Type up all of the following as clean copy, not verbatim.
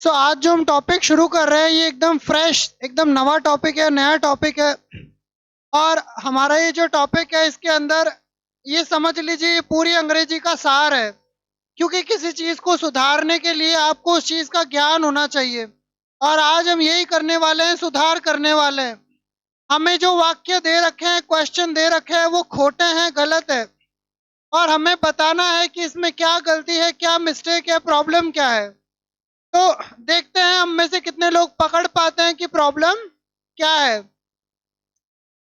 आज जो हम टॉपिक शुरू कर रहे हैं ये एकदम फ्रेश, एकदम नवा टॉपिक है, नया टॉपिक है। और हमारा ये जो टॉपिक है इसके अंदर ये समझ लीजिए ये पूरी अंग्रेजी का सार है। क्योंकि किसी चीज को सुधारने के लिए आपको उस चीज का ज्ञान होना चाहिए। और आज हम यही करने वाले हैं, सुधार करने वाले हैं। हमें जो वाक्य दे रखे हैं, क्वेश्चन दे रखे हैं, वो खोटे हैं, गलत है। और हमें बताना है कि इसमें क्या गलती है, क्या मिस्टेक है, प्रॉब्लम क्या है। तो देखते हैं हम में से कितने लोग पकड़ पाते हैं कि प्रॉब्लम क्या है।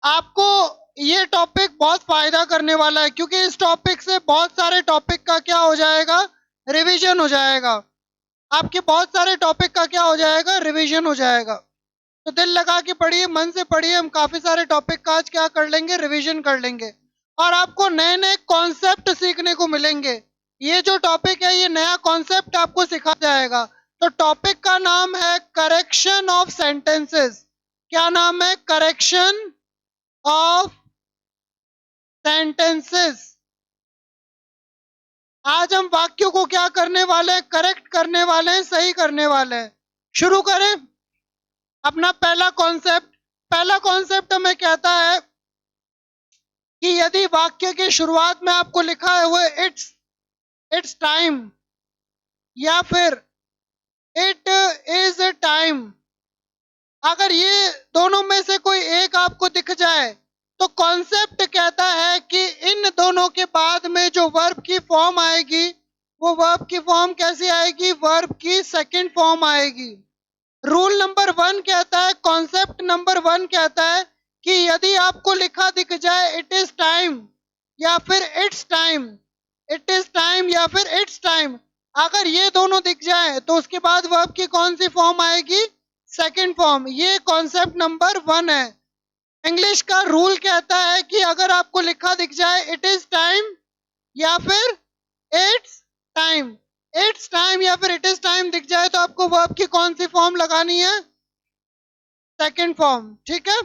आपको ये टॉपिक बहुत फायदा करने वाला है, क्योंकि इस टॉपिक से बहुत सारे टॉपिक का क्या हो जाएगा, रिवीजन हो जाएगा। आपके बहुत सारे टॉपिक का क्या हो जाएगा, रिवीजन हो जाएगा। तो दिल लगा के पढ़िए, मन से पढ़िए, हम काफी सारे टॉपिक का आज क्या कर लेंगे, रिवीजन कर लेंगे। और आपको नए नए कॉन्सेप्ट सीखने को मिलेंगे। ये जो टॉपिक है ये नया कॉन्सेप्ट आपको सिखा जाएगा। तो टॉपिक का नाम है करेक्शन ऑफ सेंटेंसेस। क्या नाम है, करेक्शन ऑफ सेंटेंसेस। आज हम वाक्यों को क्या करने वाले हैं, करेक्ट करने वाले हैं, सही करने वाले हैं। शुरू करें अपना पहला कॉन्सेप्ट हमें कहता है कि यदि वाक्य की शुरुआत में आपको लिखा है वो इट्स टाइम या फिर इट इज टाइम, अगर ये दोनों में से कोई एक आपको दिख जाए तो कॉन्सेप्ट कहता है कि इन दोनों के बाद में जो वर्ब की फॉर्म आएगी वो वर्ब की फॉर्म कैसी आएगी, वर्ब की सेकंड फॉर्म आएगी। रूल नंबर 1 कहता है, कॉन्सेप्ट नंबर 1 कहता है कि यदि आपको लिखा दिख जाए इट इज टाइम या फिर it's time, it is time या फिर इट्स टाइम, अगर ये दोनों दिख जाए तो उसके बाद वर्ब की कौन सी फॉर्म आएगी, सेकंड फॉर्म। ये कॉन्सेप्ट नंबर 1 है। इंग्लिश का रूल कहता है कि अगर आपको लिखा दिख जाए इट इज टाइम या फिर इट्स टाइम, इट्स टाइम या फिर इट इज टाइम दिख जाए तो आपको वर्ब की कौन सी फॉर्म लगानी है, सेकंड फॉर्म। ठीक है।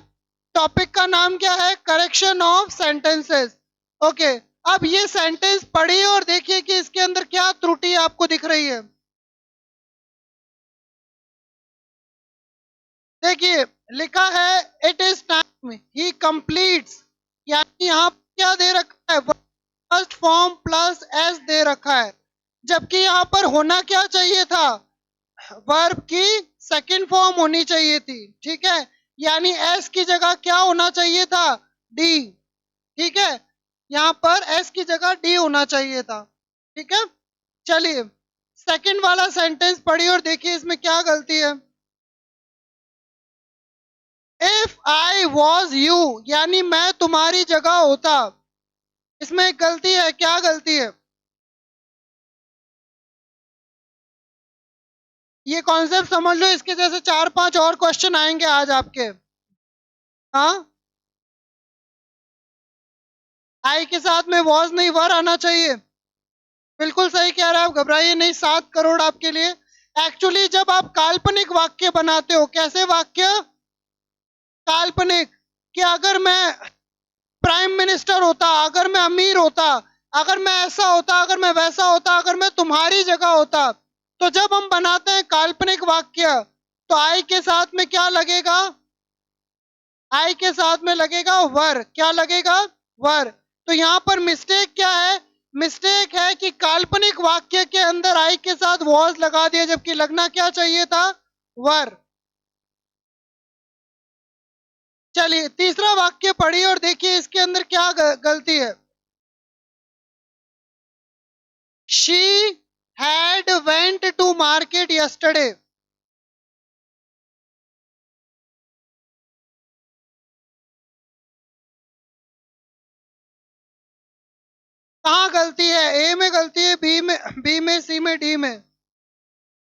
टॉपिक का नाम क्या है, करेक्शन ऑफ सेंटेंसेस। ओके, अब ये सेंटेंस पढ़िए और देखिए कि इसके अंदर क्या त्रुटि आपको दिख रही है। देखिए लिखा है it is time he completes, यानी यहाँ क्या दे रखा है, फर्स्ट फॉर्म प्लस एस दे रखा है। जबकि यहाँ पर होना क्या चाहिए था, वर्ब की सेकंड फॉर्म होनी चाहिए थी। ठीक है, यानी एस की जगह क्या होना चाहिए था, डी। ठीक है, यहाँ पर एस की जगह डी होना चाहिए था। ठीक है, चलिए सेकंड वाला सेंटेंस पढ़िए और देखिए इसमें क्या गलती है। इफ आई वॉज यू, यानी मैं तुम्हारी जगह होता, इसमें एक गलती है। क्या गलती है, ये कॉन्सेप्ट समझ लो, इसके जैसे 4-5 और क्वेश्चन आएंगे आज आपके। हाँ, आई के साथ में वॉज नहीं वर आना चाहिए। बिल्कुल सही कह रहे हैं आप, घबराइए नहीं, 7 करोड़ आपके लिए। एक्चुअली जब आप काल्पनिक वाक्य बनाते हो, कैसे वाक्य, काल्पनिक, कि अगर मैं प्राइम मिनिस्टर होता, अगर मैं अमीर होता, अगर मैं ऐसा होता, अगर मैं वैसा होता, अगर मैं तुम्हारी जगह होता, तो जब हम बनाते हैं काल्पनिक वाक्य तो आई के साथ में क्या लगेगा, आई के साथ में लगेगा वर। क्या लगेगा, वर। तो यहां पर मिस्टेक क्या है, मिस्टेक है कि काल्पनिक वाक्य के अंदर आई के साथ वॉज लगा दिया, जबकि लगना क्या चाहिए था, वर। चलिए तीसरा वाक्य पढ़िए और देखिए इसके अंदर क्या गलती है। She had went to market yesterday, कहाँ गलती है, ए में गलती है, बी में, सी में, डी में,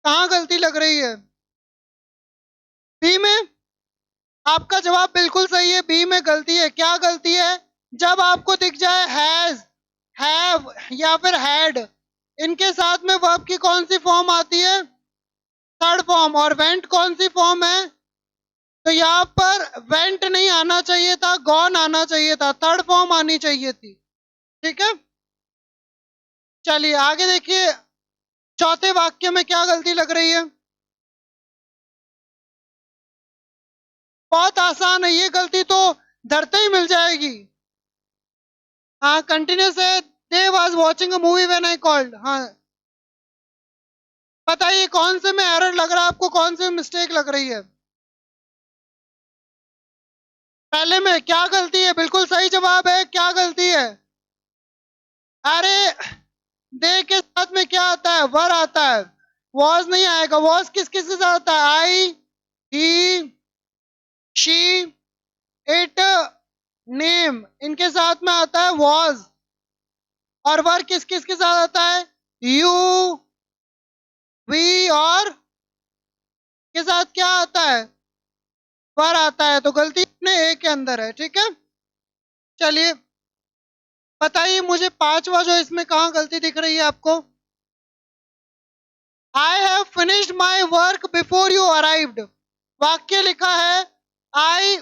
कहाँ गलती लग रही है, बी में। आपका जवाब बिल्कुल सही है, बी में गलती है। क्या गलती है, जब आपको दिख जाए हैज, हैव या फिर हैड, इनके साथ में वर्ब की कौन सी फॉर्म आती है, थर्ड फॉर्म। और वेंट कौन सी फॉर्म है, तो यहाँ पर वेंट नहीं आना चाहिए था, गॉन आना चाहिए था, थर्ड फॉर्म आनी चाहिए थी। ठीक है, चलिए आगे देखिए चौथे वाक्य में क्या गलती लग रही है। बहुत आसान है, ये गलती तो धरते ही मिल जाएगी। हाँ कंटिन्यूस है, they was watching a movie when I called. हाँ बताइए कौन से में एरर लग रहा है आपको, कौन से में मिस्टेक लग रही है? पहले में क्या गलती है? बिल्कुल सही जवाब है, क्या गलती है? अरे दे के साथ में क्या आता है? वर आता है, वॉज नहीं आएगा। वॉज किस किस के साथ आता है? आई, ही, शी, इट, नेम, इनके साथ में आता है वॉज। और वर किस किस के साथ आता है? यू, वी और के साथ क्या आता है? वर आता है। तो गलती अपने ए के अंदर है, ठीक है। चलिए बताइए मुझे पांचवा जो इसमें कहाँ गलती दिख रही है आपको? I have finished my work before you arrived. वाक्य लिखा है आई,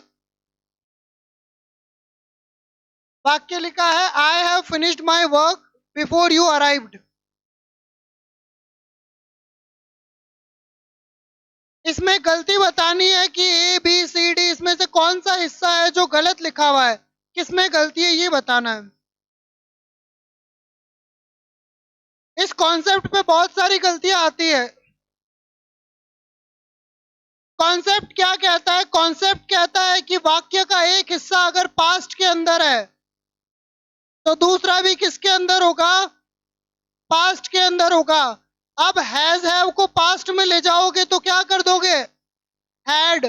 वाक्य लिखा है I have finished my work before you arrived. इसमें गलती बतानी है कि ए बी सी डी इसमें से कौन सा हिस्सा है जो गलत लिखा हुआ है, किसमें गलती है ये बताना है। इस कॉन्सेप्ट पे बहुत सारी गलतियां आती है। कॉन्सेप्ट क्या कहता है? कॉन्सेप्ट कहता है कि वाक्य का एक हिस्सा अगर पास्ट के अंदर है तो दूसरा भी किसके अंदर होगा? पास्ट के अंदर होगा। अब हैज हैव को पास्ट में ले जाओगे तो क्या कर दोगे? हैड।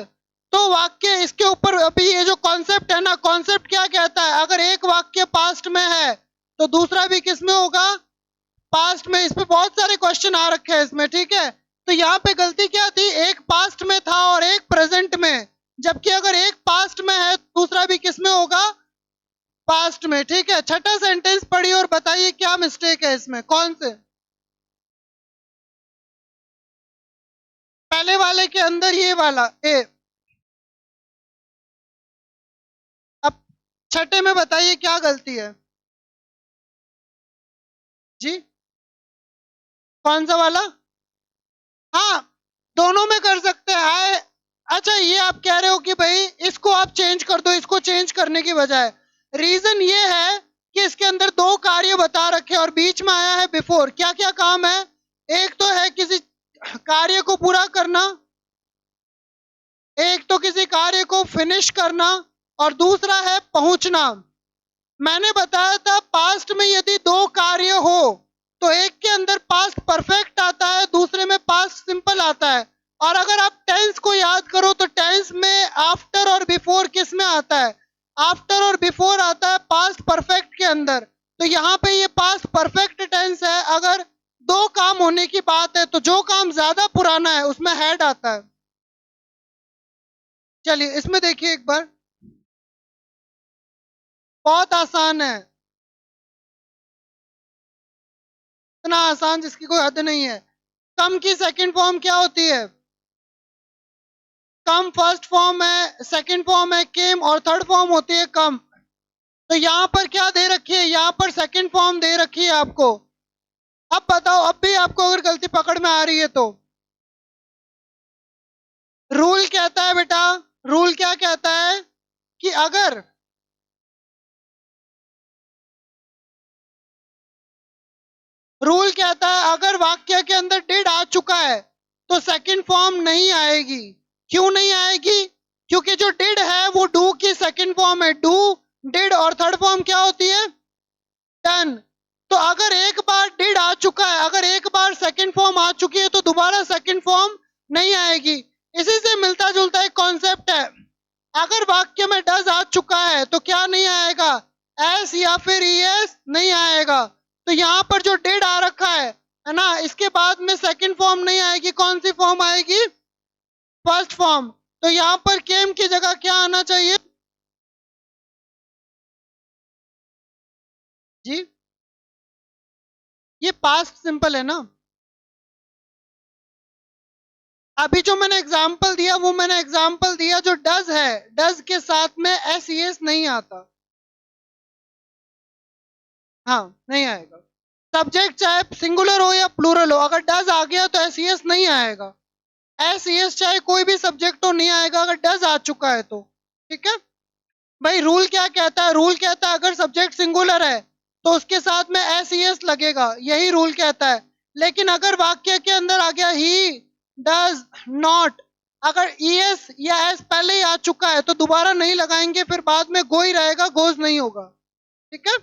तो वाक्य इसके ऊपर अभी ये जो कॉन्सेप्ट है ना, कॉन्सेप्ट क्या कहता है? अगर एक वाक्य पास्ट में है तो दूसरा भी किस में होगा? पास्ट में। इस पे बहुत सारे क्वेश्चन आ रखे हैं इसमें, ठीक है। तो यहाँ पे गलती क्या थी? एक पास्ट में था और एक प्रेजेंट में, जबकि अगर एक पास्ट में है तो दूसरा भी किस में होगा? पास्ट में, ठीक है। छठा सेंटेंस पढ़िए और बताइए क्या मिस्टेक है इसमें, कौन से? पहले वाले के अंदर ये वाला ए। अब छठे में बताइए क्या गलती है जी? कौन सा वाला? हाँ दोनों में कर सकते हैं। आए, अच्छा ये आप कह रहे हो कि भाई इसको आप चेंज कर दो, इसको चेंज करने की बजाय। रीजन ये है कि इसके अंदर दो कार्य बता रखे और बीच में आया है बिफोर। क्या क्या काम है? एक तो है किसी कार्य को पूरा करना, एक तो किसी कार्य को फिनिश करना, और दूसरा है पहुंचना। मैंने बताया था पास्ट में यदि दो कार्य हो तो एक के अंदर पास्ट परफेक्ट आता है, दूसरे में पास्ट सिंपल आता है। और अगर आप टेंस को याद करो तो टेंस में आफ्टर और बिफोर किस में आता है? आफ्टर और बिफोर आता है पास्ट परफेक्ट के अंदर। तो यहाँ पे ये पास्ट परफेक्ट टेंस है। अगर दो काम होने की बात है तो जो काम ज्यादा पुराना है उसमें हैड आता है। चलिए इसमें देखिए एक बार, बहुत आसान है, इतना आसान जिसकी कोई हद नहीं है। कम की सेकंड फॉर्म क्या होती है? कम फर्स्ट फॉर्म है, सेकंड फॉर्म है केम, और थर्ड फॉर्म होती है कम। तो यहाँ पर क्या दे रखी है? यहाँ पर सेकंड फॉर्म दे रखी है आपको। अब बताओ, अब भी आपको अगर गलती पकड़ में आ रही है तो रूल कहता है बेटा, रूल क्या कहता है कि अगर रूल कहता है अगर वाक्य के अंदर डिड आ चुका है तो सेकंड फॉर्म नहीं आएगी। क्यों नहीं आएगी? क्योंकि जो डिड है वो डू की सेकंड फॉर्म है। डू, डिड और थर्ड फॉर्म क्या होती है? डन। तो अगर एक बार डिड आ चुका है, अगर एक बार सेकंड फॉर्म आ चुकी है तो दोबारा सेकंड फॉर्म नहीं आएगी। इसी से मिलता जुलता एक कॉन्सेप्ट है। अगर वाक्य में डज आ चुका है तो क्या नहीं आएगा? एस या फिर ईएस नहीं आएगा। तो यहाँ पर जो डिड आ रखा है ना, इसके बाद में सेकंड फॉर्म नहीं आएगी। कौन सी फॉर्म आएगी? First form. तो यहाँ पर केम की जगह क्या आना चाहिए जी? ये पास्ट सिंपल है ना। अभी जो मैंने एग्जाम्पल दिया वो मैंने एग्जाम्पल दिया जो डज है, डज के साथ में एस एस नहीं आता। हाँ नहीं आएगा। सब्जेक्ट चाहे सिंगुलर हो या प्लूरल हो, अगर डज आ गया तो एस एस नहीं आएगा। एस ई एस चाहे कोई भी सब्जेक्ट तो नहीं आएगा अगर डज आ चुका है तो। ठीक है भाई, रूल क्या कहता है? रूल कहता है अगर सब्जेक्ट सिंगुलर है तो उसके साथ में एस ई एस लगेगा, यही रूल कहता है। लेकिन अगर वाक्य के अंदर आ गया ही डज नॉट, अगर ई एस या एस पहले ही आ चुका है तो दोबारा नहीं लगाएंगे, फिर बाद में गो ही रहेगा, गोज नहीं होगा। ठीक है,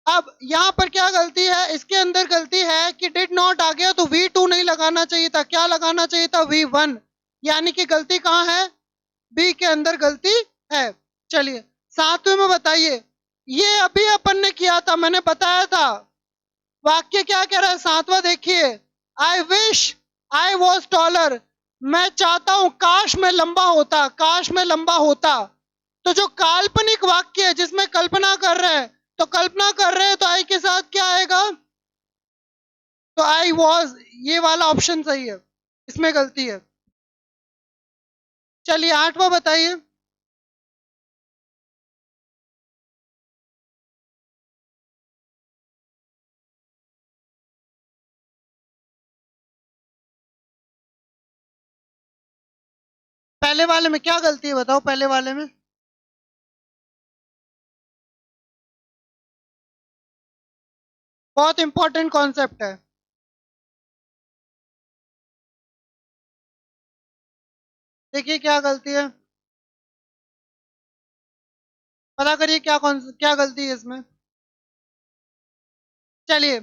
अब यहां पर क्या गलती है? इसके अंदर गलती है कि डिड नॉट आ गया तो V2 नहीं लगाना चाहिए था, क्या लगाना चाहिए था? V1। यानी कि गलती कहां है? बी के अंदर गलती है। चलिए सातवें में बताइए, ये अभी अपन ने किया था, मैंने बताया था। वाक्य क्या कह रहा है सातवां? देखिए, I wish I was taller, मैं चाहता हूं काश मैं लंबा होता, काश मैं लंबा होता। तो जो काल्पनिक वाक्य है जिसमें कल्पना कर रहे हैं, तो कल्पना कर रहे हैं तो आई के साथ क्या आएगा? तो आई वॉज, ये वाला ऑप्शन सही है, इसमें गलती है। चलिए आठवां बताइए। पहले वाले में क्या गलती है बताओ? पहले वाले में बहुत इंपॉर्टेंट कॉन्सेप्ट है। देखिए क्या गलती है, पता करिए क्या गलती है इसमें। चलिए,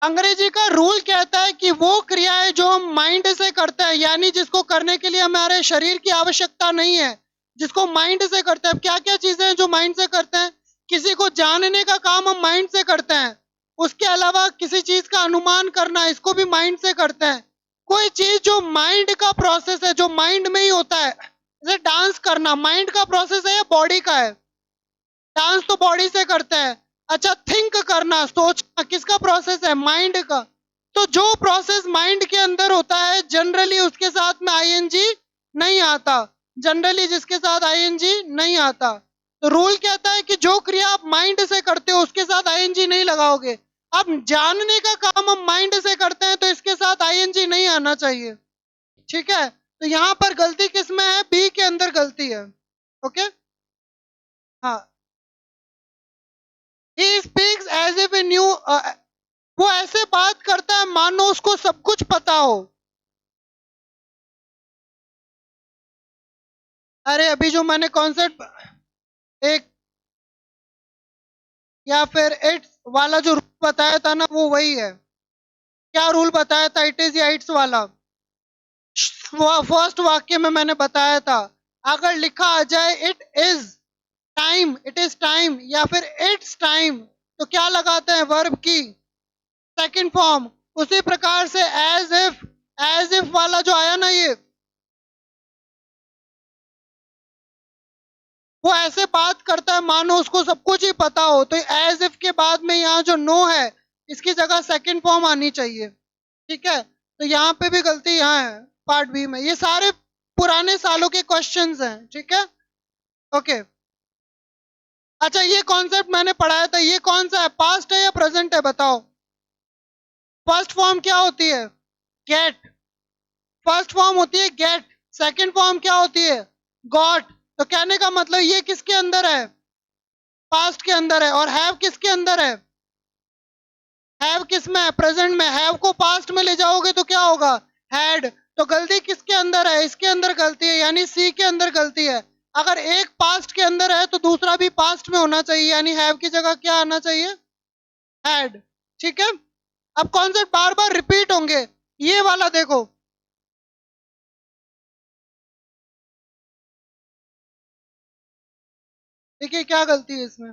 अंग्रेजी का रूल कहता है कि वो क्रियाएं जो हम माइंड से करते हैं, यानी जिसको करने के लिए हमारे शरीर की आवश्यकता नहीं है, जिसको माइंड से करते हैं। क्या क्या चीजें हैं जो माइंड से करते हैं? किसी को जानने का काम हम माइंड से करते हैं। उसके अलावा किसी चीज का अनुमान करना, इसको भी माइंड से करते हैं। कोई चीज जो माइंड का प्रोसेस है, जो माइंड में ही होता है, जैसे डांस करना माइंड का प्रोसेस है या बॉडी का है? डांस तो बॉडी से करते हैं। अच्छा, थिंक करना, सोचना, किसका प्रोसेस है? माइंड का। तो जो प्रोसेस माइंड के अंदर होता है जनरली उसके साथ में आईएनजी नहीं आता, जनरली जिसके साथ आईएनजी नहीं आता। तो रूल कहता है कि जो क्रिया आप माइंड से करते हो उसके साथ आईएनजी नहीं लगाओगे। अब जानने का काम हम माइंड से करते हैं तो इसके साथ आईएनजी नहीं आना चाहिए। ठीक है, तो यहां पर गलती किसमें है? बी के अंदर गलती है। ओके, हाँ। He speaks as if he knew, वो ऐसे बात करता है मानो उसको सब कुछ पता हो। अरे अभी जो मैंने कॉन्सेप्ट एक या फिर इट्स वाला जो रूल बताया था ना, वो वही है। क्या रूल बताया था? इट इज या इट्स वाला? फर्स्ट वाक्य में मैंने बताया था, अगर लिखा आ जाए it is time, it is time, या फिर इट्स टाइम, तो क्या लगाते हैं? वर्ब की सेकंड फॉर्म। उसी प्रकार से एज इफ वाला जो आया ना, ये वो ऐसे बात करता है मानो उसको सब कुछ ही पता हो। तो एज इफ के बाद में यहाँ जो नो है, इसकी जगह सेकंड फॉर्म आनी चाहिए। ठीक है, तो यहाँ पे भी गलती यहाँ है पार्ट बी में। ये सारे पुराने सालों के क्वेश्चंस हैं। ठीक है, ओके। अच्छा, ये कॉन्सेप्ट मैंने पढ़ाया था, ये कौन सा है? पास्ट है या प्रेजेंट है? बताओ। फर्स्ट फॉर्म क्या होती है? गेट। फर्स्ट फॉर्म होती है गेट, सेकंड फॉर्म क्या होती है? गॉट। तो कहने का मतलब ये किसके अंदर है? पास्ट के अंदर है। और हैव किसके अंदर है? हैव किस में है? प्रेजेंट में। हैव को पास्ट में ले जाओगे तो क्या होगा? हैड। तो गलती किसके अंदर है? इसके अंदर गलती है, यानी सी के अंदर गलती है। अगर एक पास्ट के अंदर है तो दूसरा भी पास्ट में होना चाहिए, यानी हैव की जगह क्या आना चाहिए? हैड। ठीक है, अब कॉन्सेप्ट बार बार रिपीट होंगे। ये वाला देखो, देखिए क्या गलती है इसमें।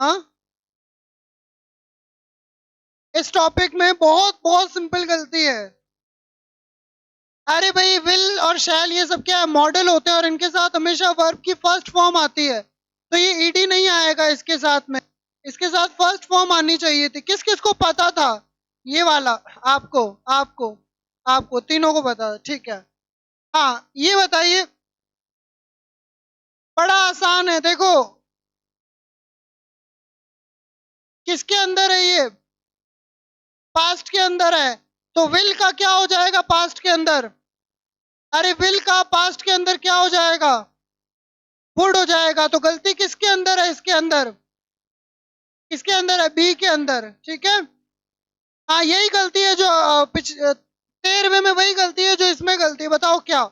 हाँ, इस टॉपिक में बहुत बहुत सिंपल गलती है। अरे भाई, विल और शैल ये सब क्या है? मॉडल होते हैं और इनके साथ हमेशा वर्ब की फर्स्ट फॉर्म आती है। तो ये ईडी नहीं आएगा इसके साथ में, इसके साथ फर्स्ट फॉर्म आनी चाहिए थी। किस किस को पता था ये वाला? आपको, आपको, आपको तीनों को पता था। ठीक है, हाँ ये बताइए, बड़ा आसान है देखो। किसके अंदर है ये? पास्ट के अंदर है, तो विल का क्या हो जाएगा पास्ट के अंदर? अरे विल का पास्ट के अंदर क्या हो जाएगा? वुड हो जाएगा। तो गलती किसके अंदर है? इसके अंदर। किसके अंदर है? बी के अंदर। ठीक है। हाँ, यही गलती है जो 13वें में वही गलती है जो इसमें गलती है। बताओ क्या?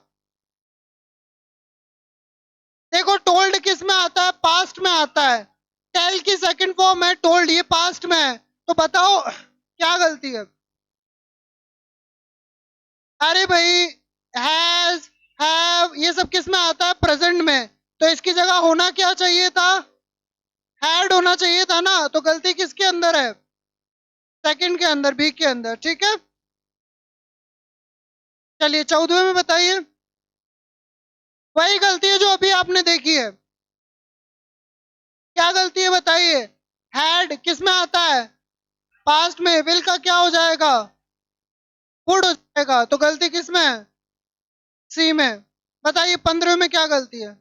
देखो, टोल्ड किस में आता है? पास्ट में आता है। टेल की सेकंड फॉर्म है टोल्ड, ये पास्ट में है। तो बताओ क्या गलती है? अरे भाई, हैज, हैव, ये सब किस में आता है? प्रेजेंट में। तो इसकी जगह होना क्या चाहिए था? हैड होना चाहिए था ना। तो गलती किसके अंदर है? सेकंड के अंदर, बी के अंदर। ठीक है। चलिए 14वें में बताइए। वही गलती है जो अभी आपने देखी है। क्या गलती है बताइए? हैड किस में आता है? पास्ट में। विल का क्या हो जाएगा? वुड हो जाएगा। तो गलती किस में है? सी में। बताइए 15वें में क्या गलती है?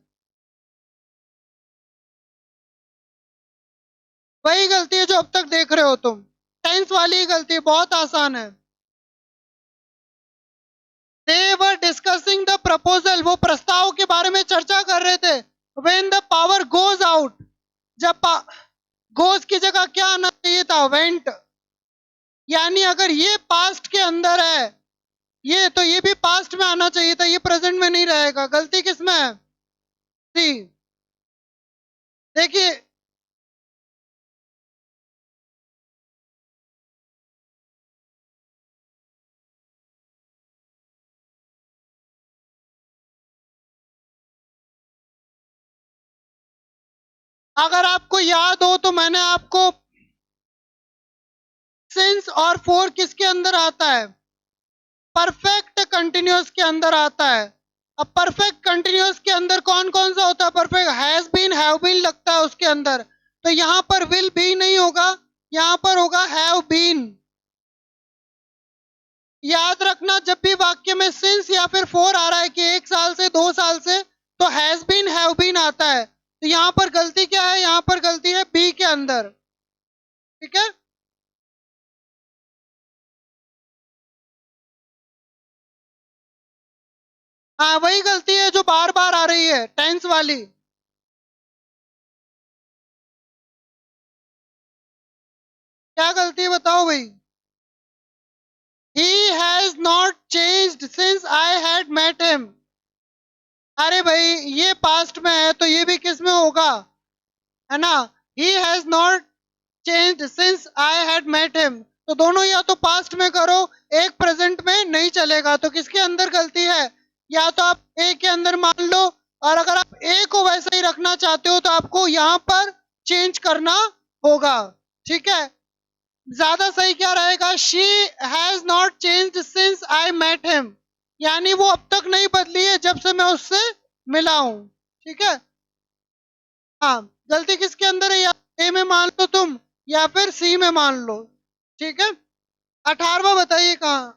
वही गलती है जो अब तक देख रहे हो तुम। टेंस वाली ही गलती है, बहुत आसान है। दे वर डिस्कसिंग द प्रपोजल, वो प्रस्ताव के बारे में चर्चा कर रहे थे। When the power goes out, जब गोज की जगह क्या आना चाहिए था? वेंट। यानी अगर ये पास्ट के अंदर है, ये तो ये भी पास्ट में आना चाहिए था, ये प्रेजेंट में नहीं रहेगा। गलती किसमें है? सी। देखिए, अगर आपको याद हो तो मैंने आपको सिंस और फोर किसके अंदर आता है? परफेक्ट कंटिन्यूअस के अंदर आता है। अब परफेक्ट कंटिन्यूअस के अंदर कौन कौन सा होता है? Perfect has been, have been लगता है उसके अंदर। तो यहां पर विल बी नहीं होगा, यहां पर होगा हैव बीन। याद रखना, जब भी वाक्य में सिंस या फिर फोर आ रहा है कि 1 साल से, 2 साल से, तो हैज बीन, हैव बीन आता है। तो यहां पर गलती क्या है? यहां पर गलती है बी के अंदर। ठीक है। हाँ, वही गलती है जो बार बार आ रही है, टेंस वाली। क्या गलती है बताओ भाई? He has not changed since I had met him. अरे भाई, ये पास्ट में है तो ये भी किस में होगा? है ना। He has not changed since I had met him. तो दोनों या तो पास्ट में करो, एक प्रेजेंट में नहीं चलेगा। तो किसके अंदर गलती है? या तो आप ए के अंदर मान लो, और अगर आप ए को वैसे ही रखना चाहते हो तो आपको यहां पर चेंज करना होगा। ठीक है। ज्यादा सही क्या रहेगा? She has not changed since I met him. यानी वो अब तक नहीं बदली है जब से मैं उससे मिला हूं। ठीक है। हाँ, गलती किसके अंदर है? या ए में मान लो तुम, या फिर सी में मान लो। ठीक है। 18वां बताइए कहाँ?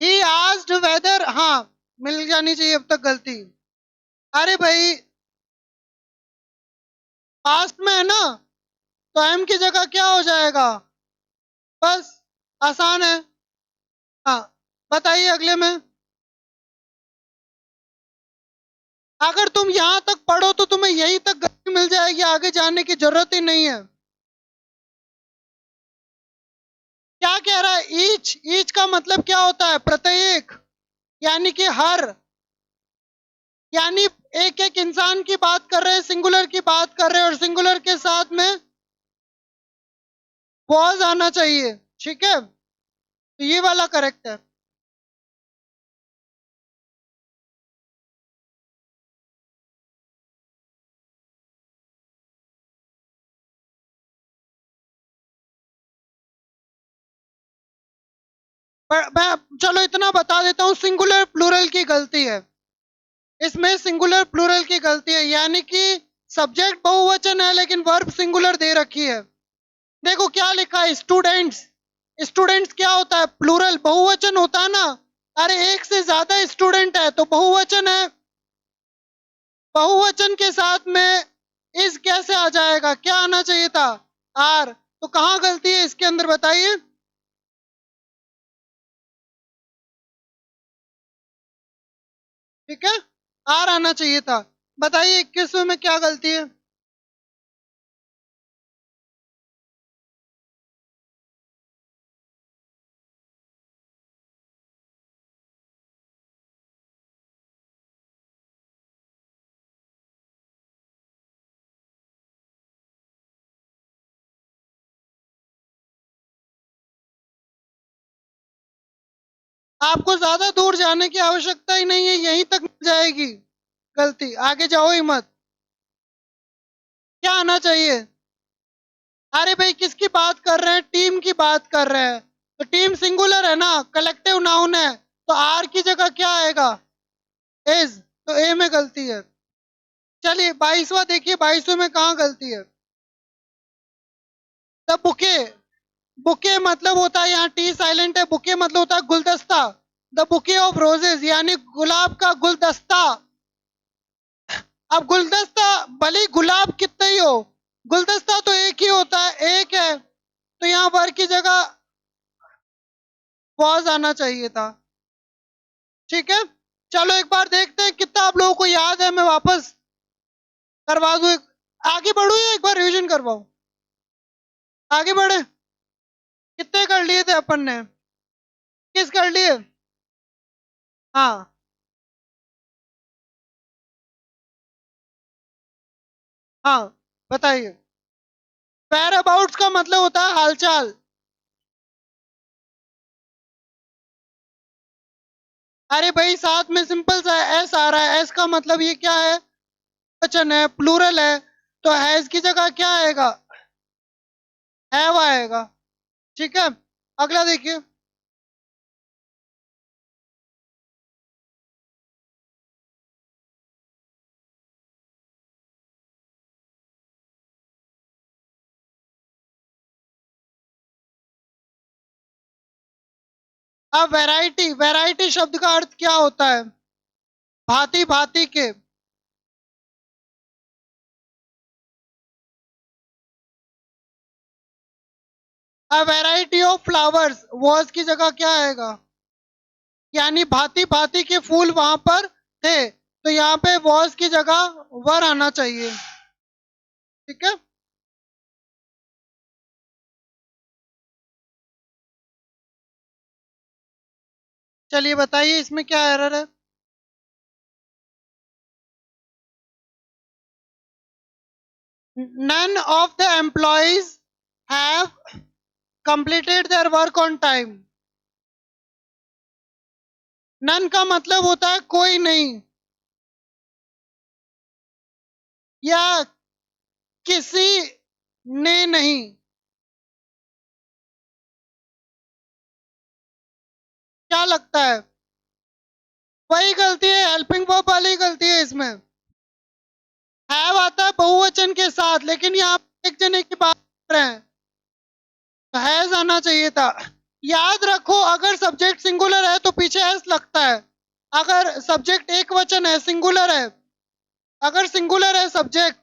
ही आस्क्ड वेदर, हाँ, मिल जानी चाहिए अब तक गलती। अरे भाई, पास्ट में है ना, तो एम की जगह क्या हो जाएगा? बस, आसान है। हाँ, बताइए अगले में। अगर तुम यहां तक पढ़ो तो तुम्हें यहीं तक गलती मिल जाएगी, आगे जाने की जरूरत ही नहीं है। क्या कह रहा है? ईच, ईच का मतलब क्या होता है? प्रत्येक, यानी कि हर। यानी एक एक इंसान की बात कर रहे हैं, सिंगुलर की बात कर रहे हैं, और सिंगुलर के साथ में वॉज आना चाहिए। ठीक है। तो ये वाला करेक्ट है। पर मैं चलो इतना बता देता हूँ, सिंगुलर प्लूरल की गलती है। इसमें सिंगुलर प्लूरल की गलती है, यानी कि सब्जेक्ट बहुवचन है लेकिन वर्ब सिंगुलर दे रखी है। देखो क्या लिखा है? स्टूडेंट्स। स्टूडेंट्स क्या होता है? प्लूरल, बहुवचन होता है ना। अरे एक से ज्यादा स्टूडेंट है तो बहुवचन है। बहुवचन के साथ में इस कैसे आ जाएगा, क्या आना चाहिए था, आर। तो कहाँ गलती है इसके अंदर बताइए। ठीक है, आर आना चाहिए था। बताइए 21वें में क्या गलती है। आपको ज्यादा दूर जाने की आवश्यकता ही नहीं है, यहीं तक मिल जाएगी गलती, आगे जाओ ही मत। क्या आना चाहिए। अरे भाई किसकी बात कर रहे हैं, टीम की बात कर रहे हैं। तो टीम सिंगुलर है ना, कलेक्टिव नाउन है, तो आर की जगह क्या आएगा, इज। तो ए में गलती है। चलिए 22वां देखिए, 22वें में कहाँ गलती है। द बुके, बुके मतलब होता है, यहाँ टी साइलेंट है, बुके मतलब होता है गुलदस्ता। द बुके ऑफ रोजेस यानी गुलाब का गुलदस्ता। अब गुलदस्ता भले ही गुलाब कितना ही हो, गुलदस्ता तो एक ही होता है, एक है। तो यहाँ वर की जगह वॉज आना चाहिए था। ठीक है, चलो एक बार देखते हैं कितना आप लोगों को याद है, मैं वापस करवा दूं आगे बढ़ू या एक बार रिवीजन करवाऊं। आगे बढ़े। कितने कर लिए थे अपन ने, किस कर लिए। हाँ, हाँ बताइए। वेयर अबाउट्स का मतलब होता है हालचाल। अरे भाई साथ में सिंपल सा एस आ रहा है, एस का मतलब ये क्या है, वचन है, प्लूरल है। तो हैज की जगह क्या आएगा, हैव आएगा। ठीक है, अगला देखिए। अब वैरायटी, वैरायटी शब्द का अर्थ क्या होता है, भांति भांति के। A variety of flowers, was की जगह क्या आएगा, यानी भांति भांति के फूल वहां पर थे, तो यहाँ पे वॉज की जगह वर आना चाहिए। ठीक है, चलिए बताइए इसमें क्या एरर है। None of the employees have completed their work on time। None का मतलब होता है कोई नहीं, या किसी ने नहीं। क्या लगता है, वही गलती है, हेल्पिंग वर्ब वाली गलती है इसमें। हैव आता है बहुवचन के साथ, लेकिन यहाँ एक जने की बात कर रहे हैं, तो हैज आना चाहिए था। याद रखो अगर सब्जेक्ट सिंगुलर है तो पीछे एस लगता है, अगर सब्जेक्ट एक वचन है, सिंगुलर है, अगर सिंगुलर है सब्जेक्ट,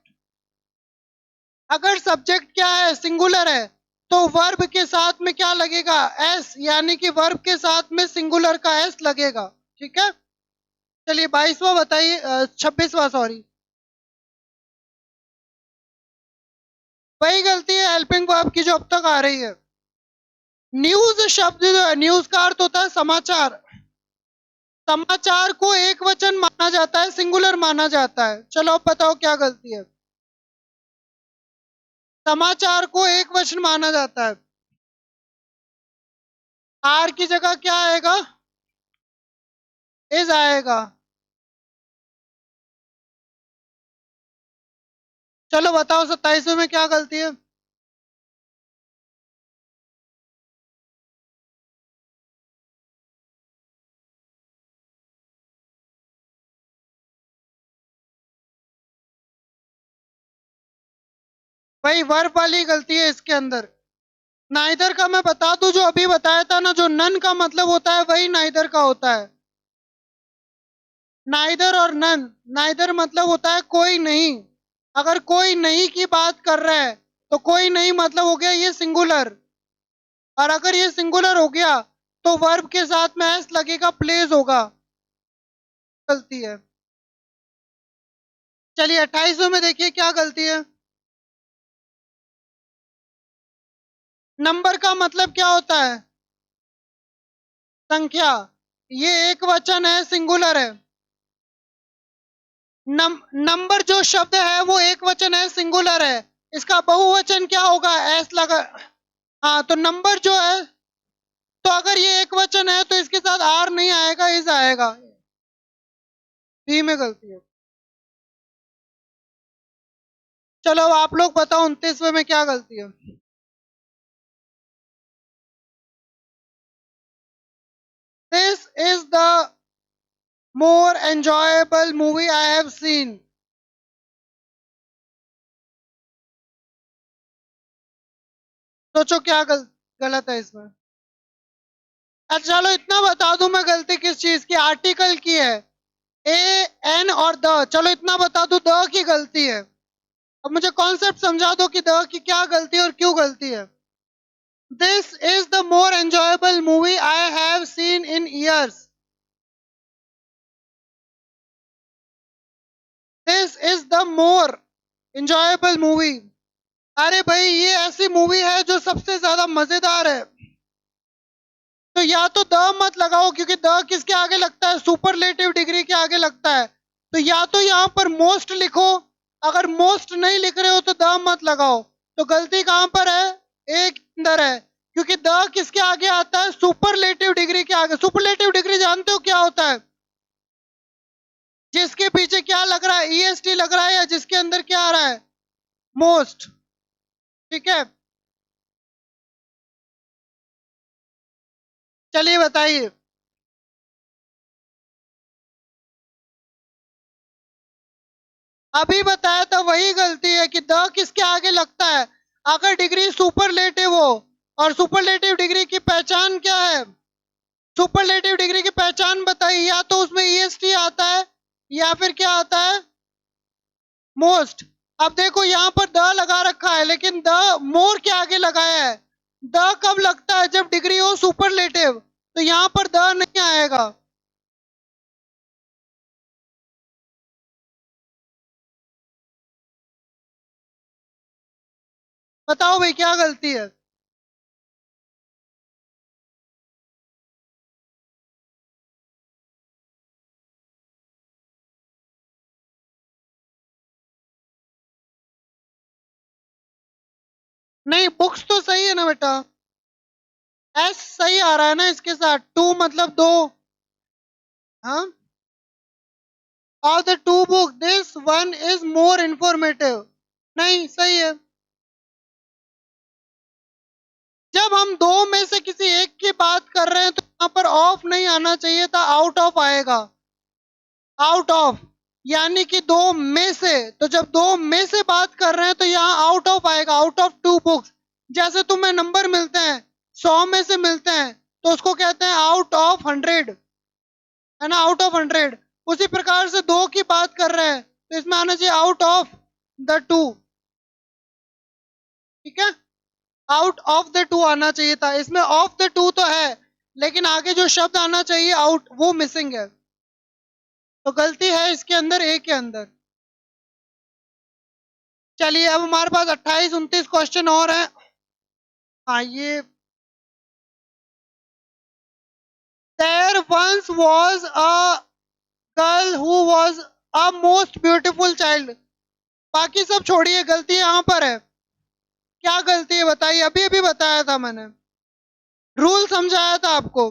अगर सब्जेक्ट क्या है, सिंगुलर है, तो वर्ब के साथ में क्या लगेगा, एस, यानी कि वर्ब के साथ में सिंगुलर का एस लगेगा। ठीक है, चलिए 22वां बताइए, 26वां सॉरी। वही गलती है हेल्पिंग वर्ब की जो अब तक आ रही है। न्यूज शब्द जो है, न्यूज का अर्थ होता है समाचार, समाचार को एक वचन माना जाता है, सिंगुलर माना जाता है। चलो अब बताओ क्या गलती है। समाचार को एक वचन माना जाता है, आर की जगह क्या आएगा, इज आएगा। चलो बताओ 27वें में क्या गलती है। भाई वर्ब वाली गलती है इसके अंदर। नाइदर का मैं बता दूं, जो अभी बताया था ना, जो नन का मतलब होता है वही नाइदर का होता है। नाइदर और नन, नाइदर मतलब होता है कोई नहीं, अगर कोई नहीं की बात कर रहा है तो कोई नहीं मतलब हो गया ये सिंगुलर, और अगर ये सिंगुलर हो गया तो वर्ब के साथ में एस लगेगा, प्लेस होगा। गलती है। चलिए 28वें में देखिए क्या गलती है। नंबर का मतलब क्या होता है? संख्या। ये एक वचन है, सिंगुलर है। नंबर जो शब्द है वो एक वचन है, सिंगुलर है। इसका बहुवचन क्या होगा? एस लगा। हाँ, तो नंबर जो है, तो अगर ये एक वचन है तो इसके साथ आर नहीं आएगा, इज आएगा। बी में गलती है। चलो अब आप लोग बताओ 29वें में क्या गलती है। This is the more enjoyable movie I have seen. सोचो क्या गलत है इसमें। अच्छा चलो इतना बता दूं मैं, गलती किस चीज की, आर्टिकल की है। ए एन और द, चलो इतना बता दूं, द की गलती है। अब मुझे कॉन्सेप्ट समझा दो कि द की क्या गलती है और क्यों गलती है। This is the more enjoyable movie I have seen in years. This is the more enjoyable movie. अरे भाई ये ऐसी मूवी है जो सबसे ज्यादा मजेदार है। तो या तो द मत लगाओ, क्योंकि द किसके आगे लगता है? सुपरलेटिव डिग्री के आगे लगता है। तो या तो यहाँ पर मोस्ट लिखो, अगर मोस्ट नहीं लिख रहे हो तो द मत लगाओ। तो गलती कहां पर है? एक अंदर है, क्योंकि द किसके आगे आता है? सुपरलेटिव डिग्री के आगे। सुपरलेटिव डिग्री जानते हो क्या होता है? जिसके पीछे क्या लग रहा है? ईएसटी लग रहा है, या जिसके अंदर क्या आ रहा है? मोस्ट। ठीक है, चलिए बताइए। अभी बताया था वही गलती है कि द किसके आगे लगता है। अगर डिग्री सुपरलेटिव हो, और सुपरलेटिव डिग्री की पहचान क्या है? सुपरलेटिव डिग्री की पहचान बताइए, या तो उसमें ईएसटी आता है या फिर क्या आता है? मोस्ट। अब देखो यहाँ पर द लगा रखा है, लेकिन द मोर के आगे लगाया है। द कब लगता है? जब डिग्री हो सुपरलेटिव। तो यहाँ पर द नहीं आएगा। बताओ भाई क्या गलती है। नहीं, बुक्स तो सही है ना बेटा। एस सही आ रहा है ना इसके साथ, टू मतलब दो। हाँ, of the two book this one is more informative. नहीं, सही है। जब हम दो में से किसी एक की बात कर रहे हैं तो यहाँ पर ऑफ नहीं आना चाहिए था, आउट ऑफ आएगा। आउट ऑफ यानी कि दो में से, तो जब दो में से बात कर रहे हैं तो यहाँ आउट ऑफ आएगा, आउट ऑफ टू बुक्स। जैसे तुम्हें नंबर मिलते हैं, 100 में से मिलते हैं, तो उसको कहते हैं आउट ऑफ 100, है ना, आउट ऑफ 100। उसी प्रकार से दो की बात कर रहे हैं तो इसमें आना चाहिए आउट ऑफ द टू। ठीक है, आउट ऑफ द टू आना चाहिए था, इसमें ऑफ द टू तो है, लेकिन आगे जो शब्द आना चाहिए आउट, वो मिसिंग है। तो गलती है इसके अंदर, ए के अंदर। चलिए अब हमारे पास 28 29 क्वेश्चन और हैं। हाँ ये, there once was a girl who was a most beautiful child. बाकी सब छोड़िए, गलती यहाँ पर है। क्या गलती है बताइए, अभी अभी बताया था मैंने, रूल समझाया था आपको।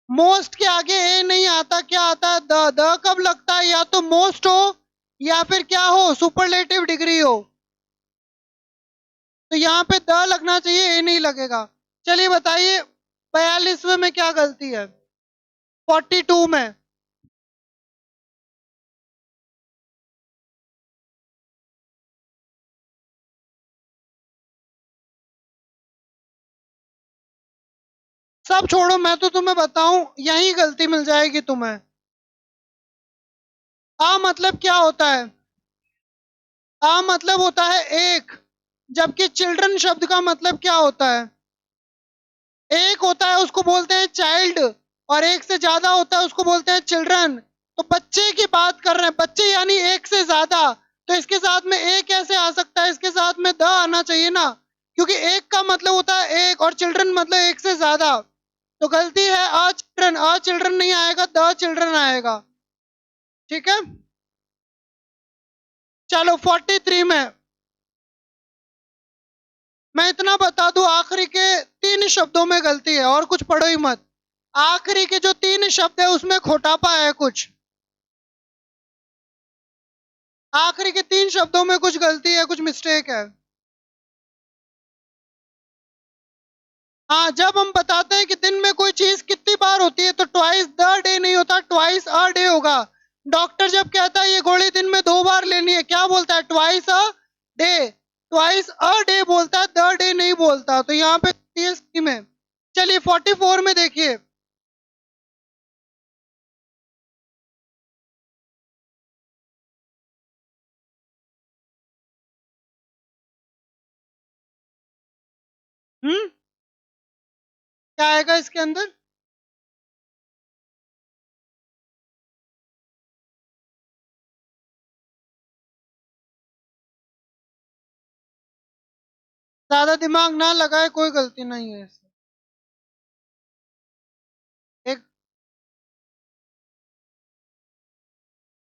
मोस्ट के आगे ए नहीं आता, क्या आता है? द कब लगता है? या तो मोस्ट हो या फिर क्या हो? सुपरलेटिव डिग्री हो। तो यहाँ पे द लगना चाहिए, ए नहीं लगेगा। चलिए बताइए 42वें में क्या गलती है? 42 में। सब छोड़ो, मैं तो तुम्हें बताऊं, यही गलती मिल जाएगी तुम्हें। आ मतलब क्या होता है? आ मतलब होता है एक, जबकि चिल्ड्रन शब्द का मतलब क्या होता है? एक होता है उसको बोलते हैं चाइल्ड, और एक से ज्यादा होता है उसको बोलते हैं चिल्ड्रन। तो बच्चे की बात कर रहे हैं, बच्चे यानी एक से ज्यादा। तो इसके साथ में एक कैसे आ सकता है? इसके साथ में द आना चाहिए ना, क्योंकि एक का मतलब होता है एक और चिल्ड्रन मतलब एक से ज्यादा। तो गलती है, अ चिल्ड्रन नहीं आएगा, द चिल्ड्रन आएगा। ठीक है, चलो 43 में मैं इतना बता दूं, आखिरी के 3 शब्दों में गलती है, और कुछ पढ़ो ही मत। आखिरी के जो 3 शब्द है उसमें खोटापा है कुछ, आखिरी के 3 शब्दों में कुछ गलती है, कुछ मिस्टेक है। हाँ, जब हम बताते हैं कि दिन में कोई चीज कितनी बार होती है तो ट्वाइस द डे नहीं होता, ट्वाइस अ डे होगा। डॉक्टर जब कहता है ये गोली दिन में 2 बार लेनी है, क्या बोलता है? Twice a day. Twice a day बोलता है, द डे नहीं बोलता। तो यहाँ पे सी में। चलिए 44 में देखिए। क्या आएगा इसके अंदर? ज्यादा दिमाग ना लगाए, कोई गलती नहीं है इसमें। एक,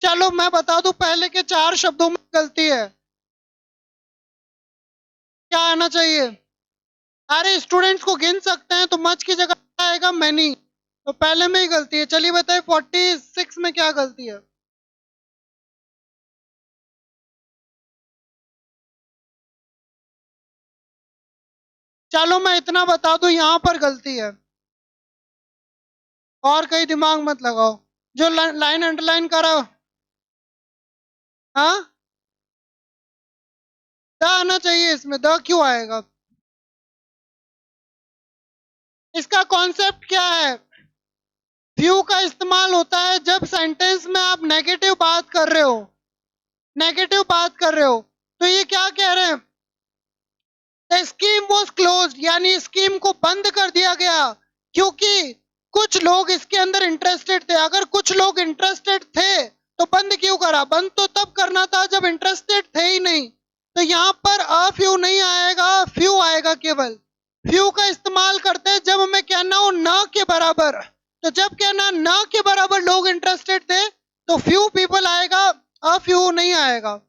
चलो मैं बता दूं, पहले के 4 शब्दों में गलती है। क्या आना चाहिए? अरे स्टूडेंट्स को गिन सकते हैं तो मच की जगह क्या आएगा? मैनी। तो पहले में ही गलती है। चलिए बताइए 46 में क्या गलती है? चलो मैं इतना बता दूं, यहाँ पर गलती है, और कहीं दिमाग मत लगाओ। जो लाइन अंडरलाइन करा, हाँ, द आना चाहिए इसमें, द क्यों आएगा? इसका कॉन्सेप्ट क्या है? फ्यू का इस्तेमाल होता है जब सेंटेंस में आप नेगेटिव बात कर रहे हो, नेगेटिव बात कर रहे हो। तो ये क्या कह रहे हैं? द स्कीम वॉज क्लोज, यानी स्कीम को बंद कर दिया गया, क्योंकि कुछ लोग इसके अंदर इंटरेस्टेड थे। अगर कुछ लोग इंटरेस्टेड थे तो बंद क्यों करा? बंद तो तब करना था जब इंटरेस्टेड थे ही नहीं। तो यहाँ पर अ फ्यू नहीं आएगा, फ्यू आएगा केवल। फ्यू का इस्तेमाल करते हैं जब हमें कहना हो न के बराबर। तो जब कहना न के बराबर लोग इंटरेस्टेड थे तो फ्यू पीपल आएगा, अ फ्यू नहीं आएगा।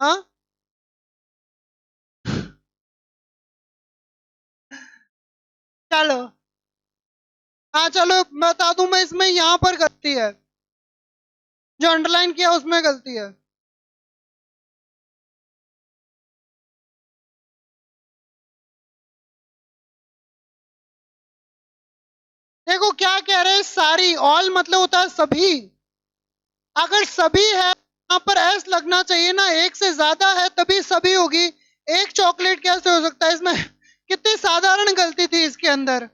हाँ, चलो, हाँ चलो बता दूं मैं, इसमें यहाँ पर गलती है, जो अंडरलाइन किया उसमें गलती है। देखो क्या कह रहे हैं, सारी, ऑल मतलब होता है सभी। अगर सभी है यहाँ पर एस लगना चाहिए ना, एक से ज्यादा है तभी सभी होगी। एक चॉकलेट कैसे हो सकता है इसमें? कितनी साधारण गलती थी इसके अंदर।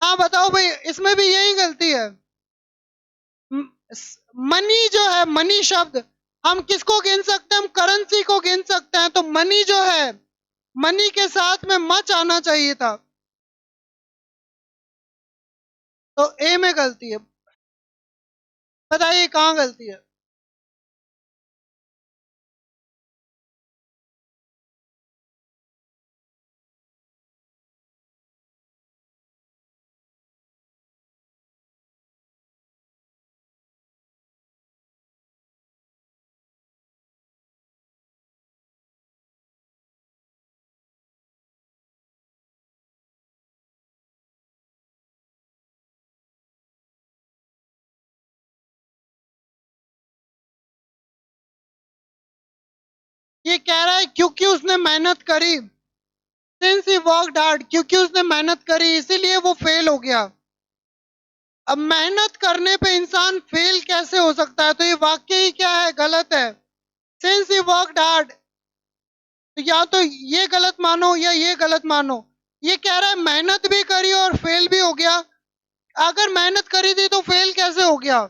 हाँ बताओ भाई, इसमें भी यही गलती है। मनी जो है, मनी शब्द, हम किसको गिन सकते हैं? हम करेंसी को गिन सकते हैं। तो मनी जो है, मनी के साथ में मच आना चाहिए था। तो ए में गलती है। बताइए कहाँ गलती है? ये कह रहा है क्योंकि उसने मेहनत करी, सिंस ही वर्कड हार्ड, क्योंकि उसने मेहनत करी इसीलिए वो फेल हो गया। अब मेहनत करने पे इंसान फेल कैसे हो सकता है? तो ये वाक्य ही क्या है? गलत है। सिंस ही वर्कड हार्ड, तो या तो ये गलत मानो या ये गलत मानो। ये कह रहा है मेहनत भी करी और फेल भी हो गया। अगर मेहनत करी थी तो फेल कैसे हो गया?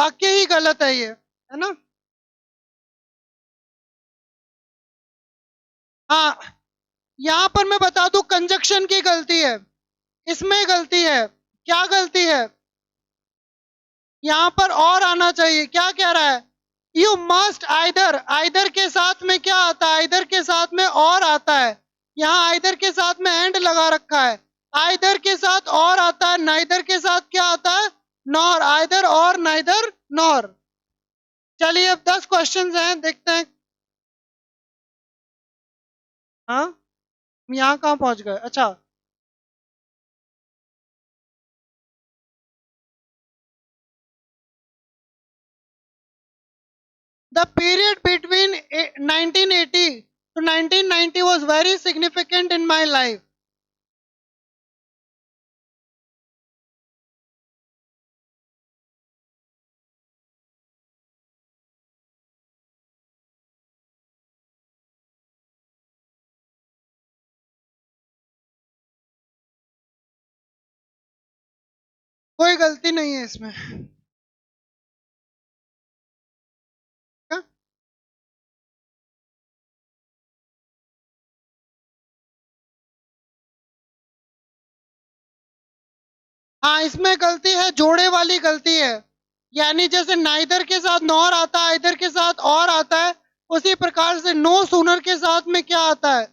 वाक्य ही गलत है ये, है ना। हाँ, यहां पर मैं बता दूं कंजक्शन की गलती है, इसमें गलती है। क्या गलती है? यहां पर और आना चाहिए। क्या कह रहा है? यू मस्ट आइदर, आइदर के साथ में क्या आता है? आइदर के साथ में और आता है। यहाँ आइदर के साथ में एंड लगा रखा है। आइदर के साथ और आता है, नाइदर के साथ क्या आता है? नॉर। आइदर और, नाइदर नॉर। चलिए अब 10 क्वेश्चंस हैं, देखते हैं। हाँ, हम यहाँ कहाँ पहुंच गए? अच्छा, the period between 1980 to 1990 was very significant in my life. कोई गलती नहीं है इसमें। हाँ, इसमें गलती है, जोड़े वाली गलती है। यानी जैसे नाइदर के साथ नॉर आता है, इधर के साथ और आता है, उसी प्रकार से नो सूनर के साथ में क्या आता है?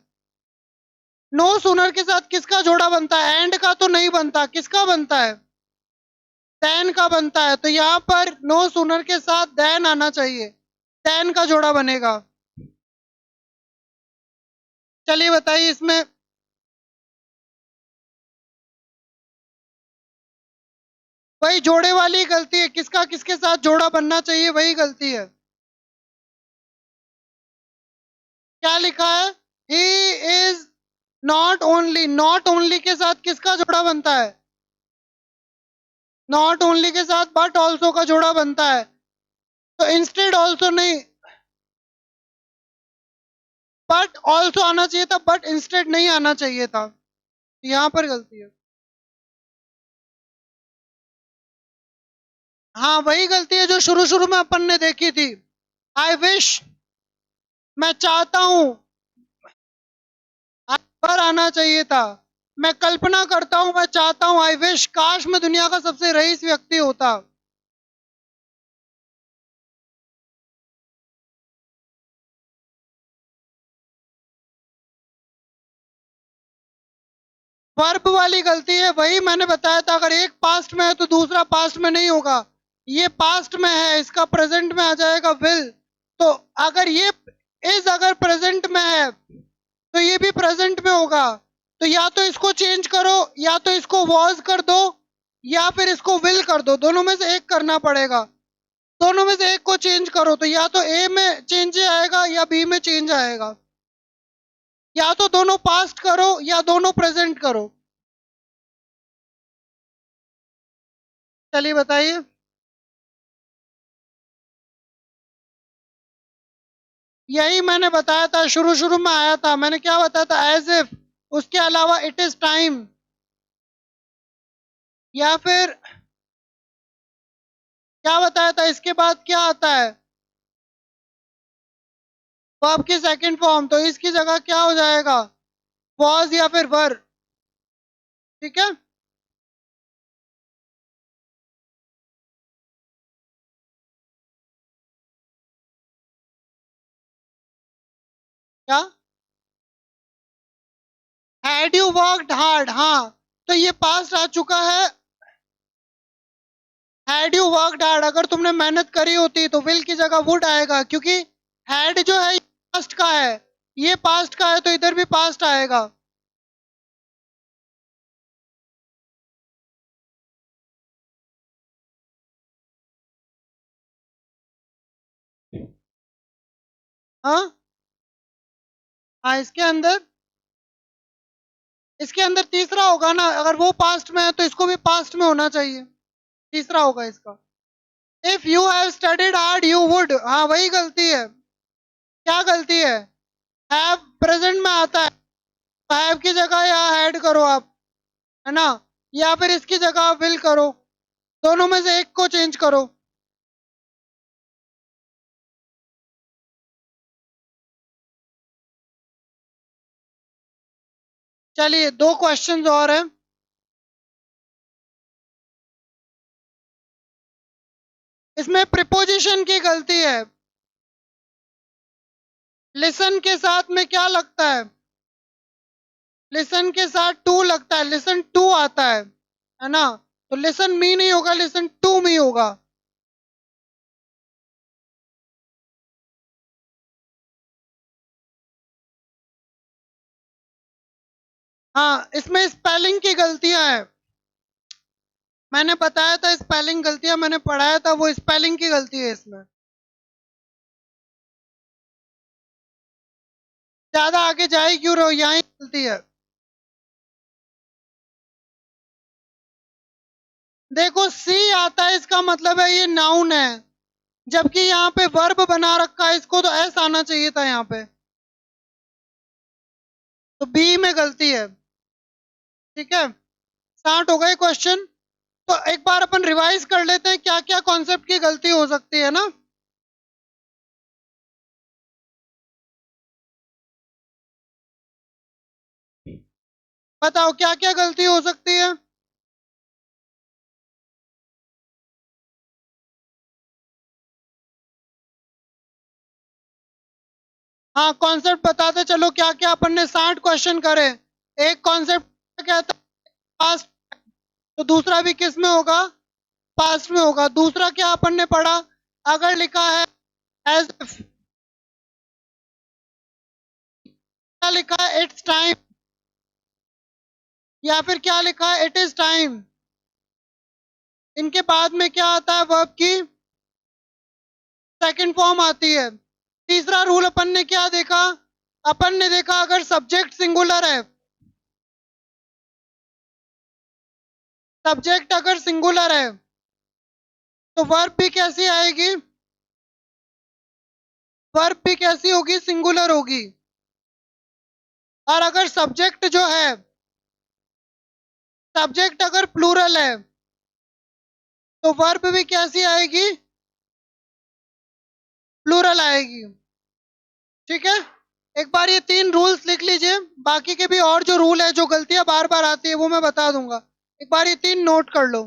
नो सूनर के साथ किसका जोड़ा बनता है? एंड का तो नहीं बनता, किसका बनता है? देन का बनता है। तो यहाँ पर नो सूनर के साथ देन आना चाहिए, देन का जोड़ा बनेगा। चलिए बताइए इसमें। वही जोड़े वाली गलती है, किसका किसके साथ जोड़ा बनना चाहिए वही गलती है। क्या लिखा है? He is not only, not only के साथ किसका जोड़ा बनता है? नॉट ओनली के साथ बट ऑल्सो का जोड़ा बनता है। तो इंस्टेड ऑल्सो नहीं, बट ऑल्सो आना चाहिए था, बट इंस्टेड नहीं आना चाहिए था। यहाँ पर गलती है। हाँ, वही गलती है जो शुरू शुरू में अपन ने देखी थी। आई विश, मैं चाहता हूं, पर आना चाहिए था। मैं कल्पना करता हूं, मैं चाहता हूं, आई विश, काश मैं दुनिया का सबसे रईस व्यक्ति होता। वर्ब वाली गलती है, वही मैंने बताया था। अगर एक पास्ट में है तो दूसरा पास्ट में नहीं होगा। ये पास्ट में है, इसका प्रेजेंट में आ जाएगा विल। तो अगर ये इज अगर प्रेजेंट में है तो ये भी प्रेजेंट में होगा। तो या तो इसको चेंज करो, या तो इसको वॉज कर दो, या फिर इसको विल कर दो। दोनों में से एक करना पड़ेगा। दोनों में से एक को चेंज करो, तो या तो ए में चेंज आएगा या बी में चेंज आएगा। या तो दोनों पास्ट करो या दोनों प्रेजेंट करो। चलिए बताइए। यही मैंने बताया था, शुरू शुरू में आया था। मैंने क्या बताया था? एज इफ, उसके अलावा इट इज टाइम, या फिर क्या बताया था? इसके बाद क्या आता है? वर्ब की सेकंड फॉर्म। तो इसकी जगह क्या हो जाएगा? वॉज या फिर वर। ठीक है। क्या? हैड यू वर्कड हार्ड, हाँ। तो ये पास्ट आ चुका है। हैड यू वर्कड हार्ड, अगर तुमने मेहनत करी होती तो विल की जगह वुड आएगा, क्योंकि हैड जो है पास्ट का है, ये पास्ट का है, तो इधर भी पास्ट आएगा। हाँ, हाँ, इसके अंदर तीसरा होगा ना। अगर वो पास्ट में है तो इसको भी पास्ट में होना चाहिए, तीसरा होगा इसका। If you have studied hard you would, हाँ वही गलती है। क्या गलती है? हैव प्रेजेंट में आता है, हैव की जगह या हैड करो आप, है ना। या फिर इसकी जगह विल करो। दोनों में से एक को चेंज करो। चलिए 2 क्वेश्चंस और हैं। इसमें प्रिपोजिशन की गलती है। लिसन के साथ में क्या लगता है? लिसन के साथ टू लगता है, लिसन टू आता है ना? तो लिसन मी नहीं होगा, लिसन टू मी होगा। हाँ, इसमें स्पेलिंग की गलतियां हैं। मैंने बताया था स्पेलिंग गलतियां, मैंने पढ़ाया था, वो स्पेलिंग की गलती है इसमें। ज्यादा आगे जा ही क्यों रहे हो, यहाँ ही गलती है। देखो सी आता है, इसका मतलब है ये नाउन है, जबकि यहाँ पे वर्ब बना रखा है, इसको तो एस आना चाहिए था यहाँ पे। तो बी में गलती है। ठीक है, 60 हो गए क्वेश्चन। तो एक बार अपन रिवाइज कर लेते हैं क्या क्या कॉन्सेप्ट की गलती हो सकती है ना। बताओ क्या क्या गलती हो सकती है। हाँ, कॉन्सेप्ट बताते चलो क्या क्या अपन ने 60 क्वेश्चन करे। एक कॉन्सेप्ट कहता है पास्ट, तो दूसरा भी किस में होगा? पास्ट में होगा। दूसरा क्या अपन ने पढ़ा? अगर लिखा है एज, क्या लिखा है इट्स टाइम, या फिर क्या लिखा है इट इज टाइम, इनके बाद में क्या आता है? वर्ब की सेकंड फॉर्म आती है। तीसरा रूल अपन ने क्या देखा? अपन ने देखा अगर सब्जेक्ट सिंगुलर है, सब्जेक्ट अगर सिंगुलर है तो वर्ब भी कैसी आएगी? वर्ब भी कैसी होगी? सिंगुलर होगी। और अगर सब्जेक्ट जो है, सब्जेक्ट अगर प्लूरल है तो वर्ब भी कैसी आएगी? प्लूरल आएगी। ठीक है, एक बार ये 3 रूल्स लिख लीजिए। बाकी के भी और जो रूल है, जो गलतियां बार बार आती है वो मैं बता दूंगा। एक बार ये 3 नोट कर लो।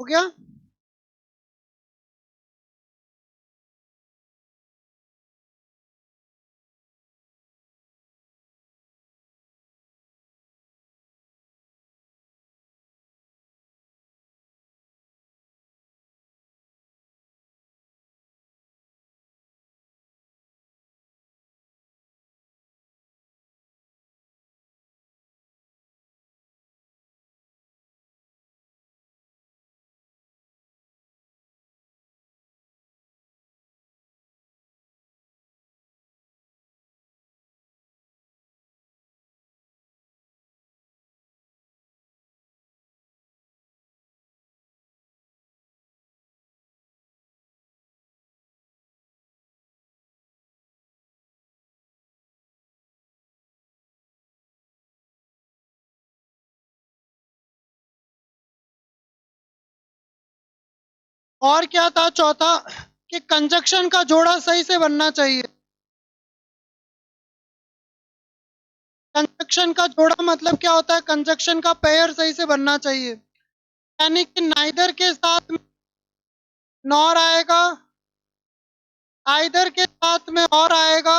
हो गया? और क्या था चौथा? कि कंजक्शन का जोड़ा सही से बनना चाहिए। कंजक्शन का जोड़ा मतलब क्या होता है? कंजक्शन का पेयर सही से बनना चाहिए, यानी कि नाइदर के साथ में नॉर आएगा, आइदर के साथ में और आएगा,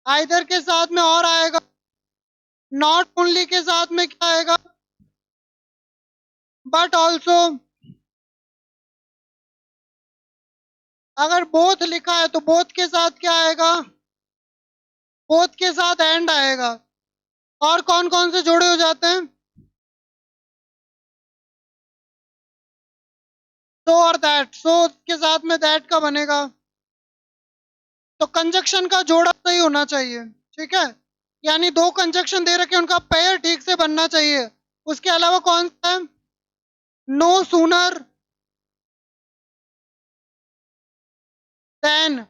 आइदर के साथ में और आएगा, नॉट ओनली के साथ में क्या आएगा? But also. अगर बोथ लिखा है तो बोथ के साथ क्या आएगा? बोथ के साथ एंड आएगा। और कौन कौन से जोड़े हो जाते हैं? सो और दैट, सो के साथ में दैट का बनेगा। तो कंजक्शन का जोड़ा सही होना चाहिए, ठीक है? यानी दो कंजक्शन दे रखे, उनका पेयर ठीक से बनना चाहिए। उसके अलावा कौन सा है? नो सूनर देन,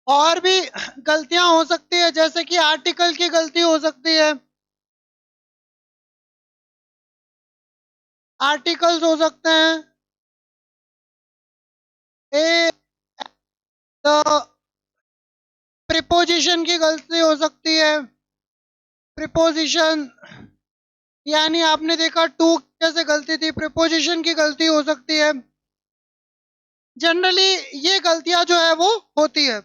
और भी गलतियां हो सकती है, जैसे कि आर्टिकल की गलती हो सकती है, आर्टिकल्स हो सकते हैं, ए द प्रिपोजिशन की गलती हो सकती है। प्रिपोजिशन, यानी आपने देखा टू कैसे गलती थी, प्रिपोजिशन की गलती हो सकती है। जनरली ये गलतियां जो है वो होती है।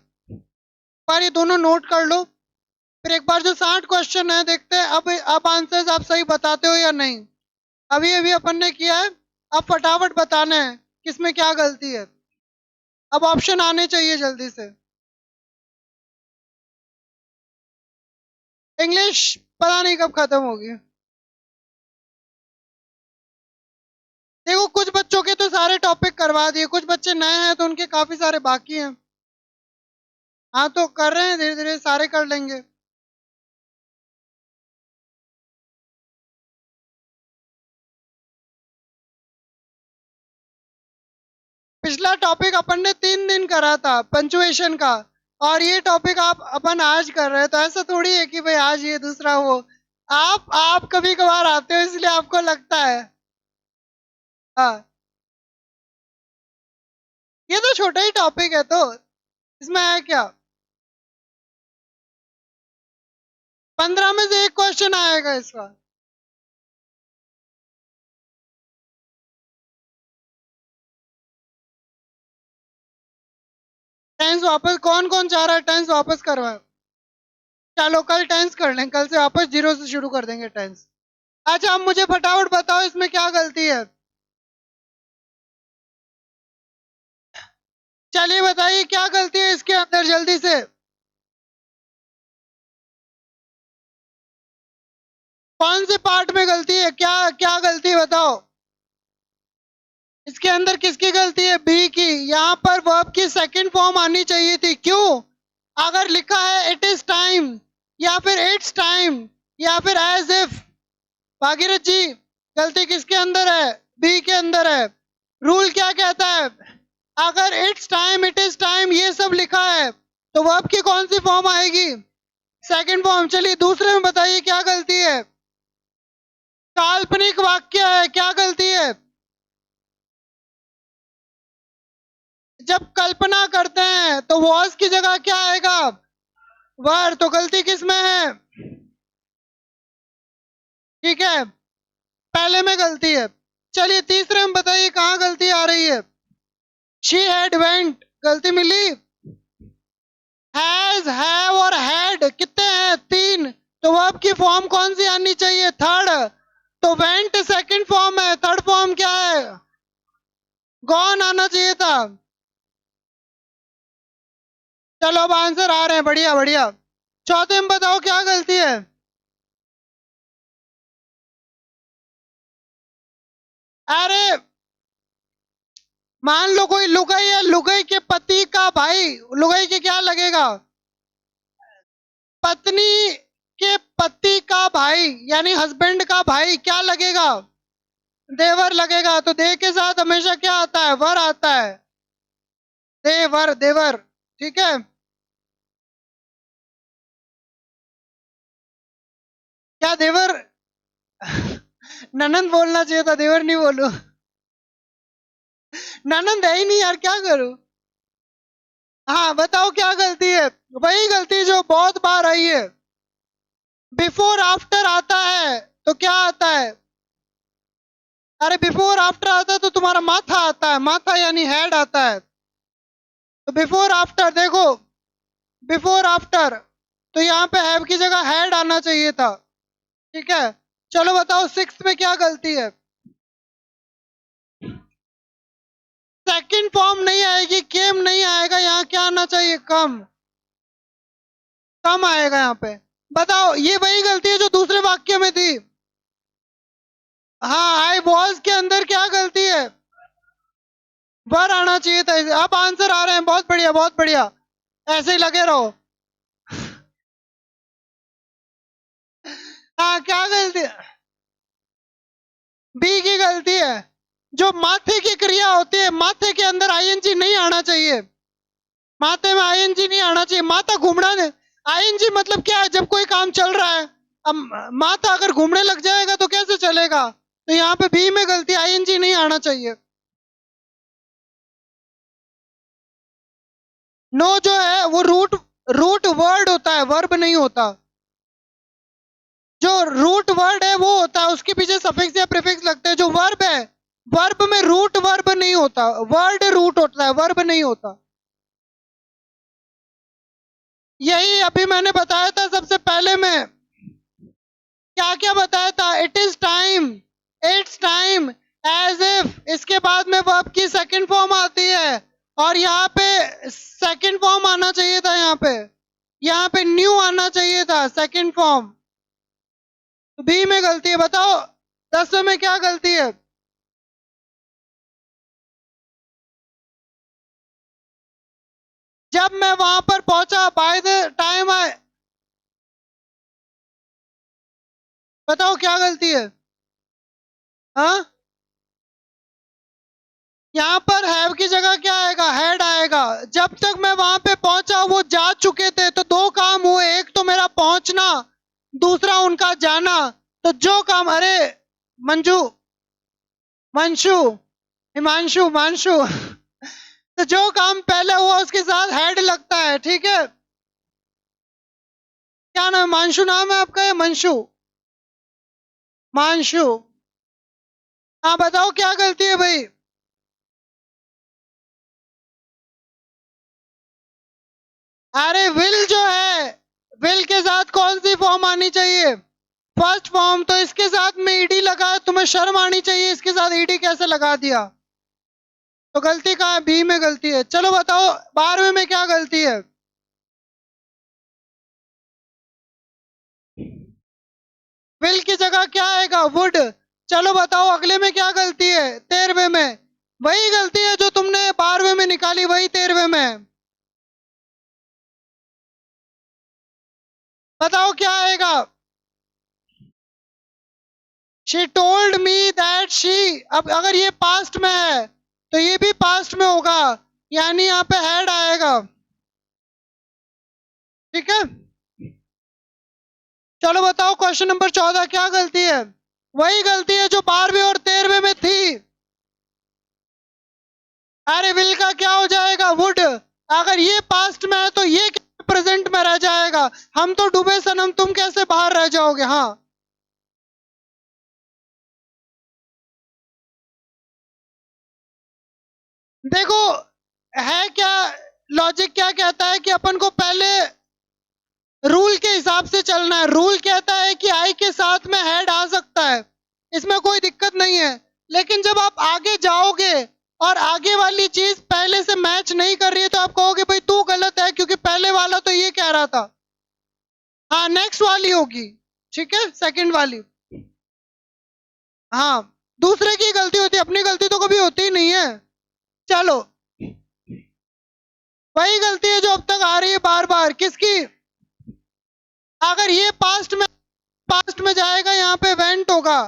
पर ये दोनों नोट कर लो। फिर एक बार जो 60 क्वेश्चन है देखते हैं अब आंसर्स आप सही बताते हो या नहीं। अभी अभी अपन ने किया है, अब फटाफट बताना है किसमें क्या गलती है। अब ऑप्शन आने चाहिए जल्दी से। इंग्लिश पता नहीं कब खत्म होगी। देखो कुछ बच्चों के तो सारे टॉपिक करवा दिए, कुछ बच्चे नए हैं तो उनके काफी सारे बाकी हैं। हाँ तो कर रहे हैं, धीरे धीरे सारे कर लेंगे। पिछला टॉपिक अपन ने 3 दिन करा था पंचुएशन का, और ये टॉपिक आप अपन आज कर रहे हैं, तो ऐसा थोड़ी है कि भाई आज ये दूसरा वो। आप कभी कभार आते हो इसलिए आपको लगता है। हाँ, ये तो छोटा ही टॉपिक है, तो इसमें है क्या? 15 में से एक क्वेश्चन आएगा इसका। टेंस वापस कौन कौन चाह रहा है टेंस वापस करवाए? चलो कल टेंस कर लें, कल से वापस जीरो से शुरू कर देंगे टेंस। अच्छा अब मुझे फटाफट बताओ इसमें क्या गलती है। चलिए बताइए क्या गलती है इसके अंदर जल्दी से। कौन से पार्ट में गलती है, क्या क्या गलती है बताओ। इसके अंदर किसकी गलती है? बी की। यहाँ पर वर्ब की सेकंड फॉर्म आनी चाहिए थी, क्यों? अगर लिखा है इट इज टाइम, या फिर इट्स टाइम, या फिर एज इफ। भागीरथ जी, गलती किसके अंदर है? बी के अंदर है। रूल क्या कहता है? अगर it's time, it is time, ये सब लिखा है तो वर्ब की कौन सी फॉर्म आएगी? Second form. चलिए दूसरे में बताइए क्या गलती है? काल्पनिक वाक्य है, क्या गलती है? जब कल्पना करते हैं तो वॉज की जगह क्या आएगा? वर। तो गलती किस में है? ठीक है, पहले में गलती है। चलिए तीसरे में बताइए कहाँ गलती आ रही है? शी हैड वेंट, गलती मिली। हैज, हैव और हैड कितने हैं? तीन। तो वर्ब की फॉर्म कौन सी आनी चाहिए? थर्ड। तो वेंट सेकंड फॉर्म है, थर्ड फॉर्म क्या है? गॉन आना चाहिए था। चलो अब आंसर आ रहे हैं, बढ़िया बढ़िया। चौथे में बताओ क्या गलती है? अरे मान लो कोई लुगाई है, लुगाई के पति का भाई, लुगाई के क्या लगेगा? पत्नी के पति का भाई यानी हस्बैंड का भाई क्या लगेगा? देवर लगेगा। तो दे के साथ हमेशा क्या आता है? वर आता है। देवर, देवर। ठीक है। क्या देवर? ननंद बोलना चाहिए था, देवर नहीं बोलू। ननंद है ही नहीं यार, क्या करूं? हाँ बताओ क्या गलती है? वही गलती जो बहुत बार आई है। बिफोर आफ्टर आता है तो क्या आता है? अरे बिफोर आफ्टर आता है तो तुम्हारा माथा आता है, माथा यानी हेड आता है। तो बिफोर आफ्टर देखो, बिफोर आफ्टर, तो यहाँ पे हैव की जगह हेड आना चाहिए था। ठीक है। चलो बताओ सिक्स में क्या गलती है? सेकंड फॉर्म नहीं आएगी, केम नहीं आएगा, यहाँ क्या आना चाहिए? कम। कम आएगा यहाँ पे। बताओ ये वही गलती है जो दूसरे वाक्य में थी। हाँ, आई वॉज के अंदर क्या गलती है? वर आना चाहिए था। अब आंसर आ रहे हैं, बहुत बढ़िया बहुत बढ़िया। ऐसे ही लगे रहो। हाँ क्या गलती है? बी की गलती है। जो माथे की क्रिया होती है, माथे के अंदर आईएनजी नहीं आना चाहिए। माथे में आईएनजी नहीं आना चाहिए। माथा घूमना, आईएनजी मतलब क्या है? जब कोई काम चल रहा है, अब माथा अगर घूमने लग जाएगा तो कैसे चलेगा? तो यहाँ पे बी में गलती, आईएनजी नहीं आना चाहिए। नो जो है वो रूट, रूट वर्ड होता है, वर्ब नहीं होता। जो रूट वर्ड है वो होता है, उसके पीछे सफिक्स या प्रीफिक्स लगते हैं। जो वर्ब है, वर्ब में रूट वर्ब नहीं होता, वर्ड रूट होता है, वर्ब नहीं होता। यही अभी मैंने बताया था सबसे पहले में। क्या क्या बताया था? It is time, it's time, as if, इसके बाद में वर्ब की सेकंड फॉर्म आती है। और यहाँ पे सेकंड फॉर्म आना चाहिए था, यहाँ पे न्यू आना चाहिए था सेकंड फॉर्म। बी में गलती है। बताओ 10 में क्या गलती है? जब मैं वहां पर पहुंचा, बाय द टाइम आई, बताओ क्या गलती है? हाँ, यहाँ पर हैव की जगह क्या आएगा? हेड आएगा। जब तक मैं वहां पे पहुंचा वो जा चुके थे, तो दो काम हुए, एक तो मेरा पहुंचना, दूसरा उनका जाना। तो जो काम, अरे मंजू, मंशु, हिमांशु, मांशु, तो जो काम पहले हुआ उसके साथ हेड लगता है। ठीक है। क्या नाम? मांशु नाम है आपका या मंशु? मांशु। हाँ बताओ क्या गलती है भाई? अरे विल जो है, विल के साथ कौन सी फॉर्म आनी चाहिए? First form. तो इसके साथ में ईडी लगा है, तुम्हें शर्म आनी चाहिए, इसके साथ ईडी कैसे लगा दिया? तो गलती कहाँ है? बी में गलती है। चलो बताओ 12वें में क्या गलती है? विल की जगह क्या आएगा? वुड। चलो बताओ अगले में क्या गलती है? 13वें में। वही गलती है जो तुमने 12वें में निकाली, वही 13वें में है। बताओ क्या आएगा? She told me that she. अब अगर ये पास्ट में है तो ये भी पास्ट में होगा, यानी यहाँ पे हैड आएगा। ठीक है, चलो बताओ क्वेश्चन नंबर 14 क्या गलती है? वही गलती है जो 12वें और 13वें में थी। अरे विल का क्या हो जाएगा? वुड। अगर ये पास्ट में है तो ये प्रेजेंट में रह जाएगा। हम तो डूबे सनम, तुम कैसे बाहर रह जाओगे? हाँ, देखो है क्या, लॉजिक क्या कहता है कि अपन को पहले रूल के हिसाब से चलना है। रूल कहता है कि आई के साथ में हेड आ सकता है, इसमें कोई दिक्कत नहीं है। लेकिन जब आप आगे जाओगे और आगे वाली चीज पहले से मैच नहीं कर रही है तो आप कहोगे भाई तू गलत है, क्योंकि पहले वाला तो ये कह रहा था। हाँ, नेक्स्ट वाली होगी। ठीक है, सेकंड वाली। हाँ, दूसरे की गलती होती है, अपनी गलती तो कभी होती ही नहीं है। चलो, वही गलती है जो अब तक आ रही है बार बार। किसकी? अगर ये पास्ट में जाएगा, यहाँ पे वेंट होगा।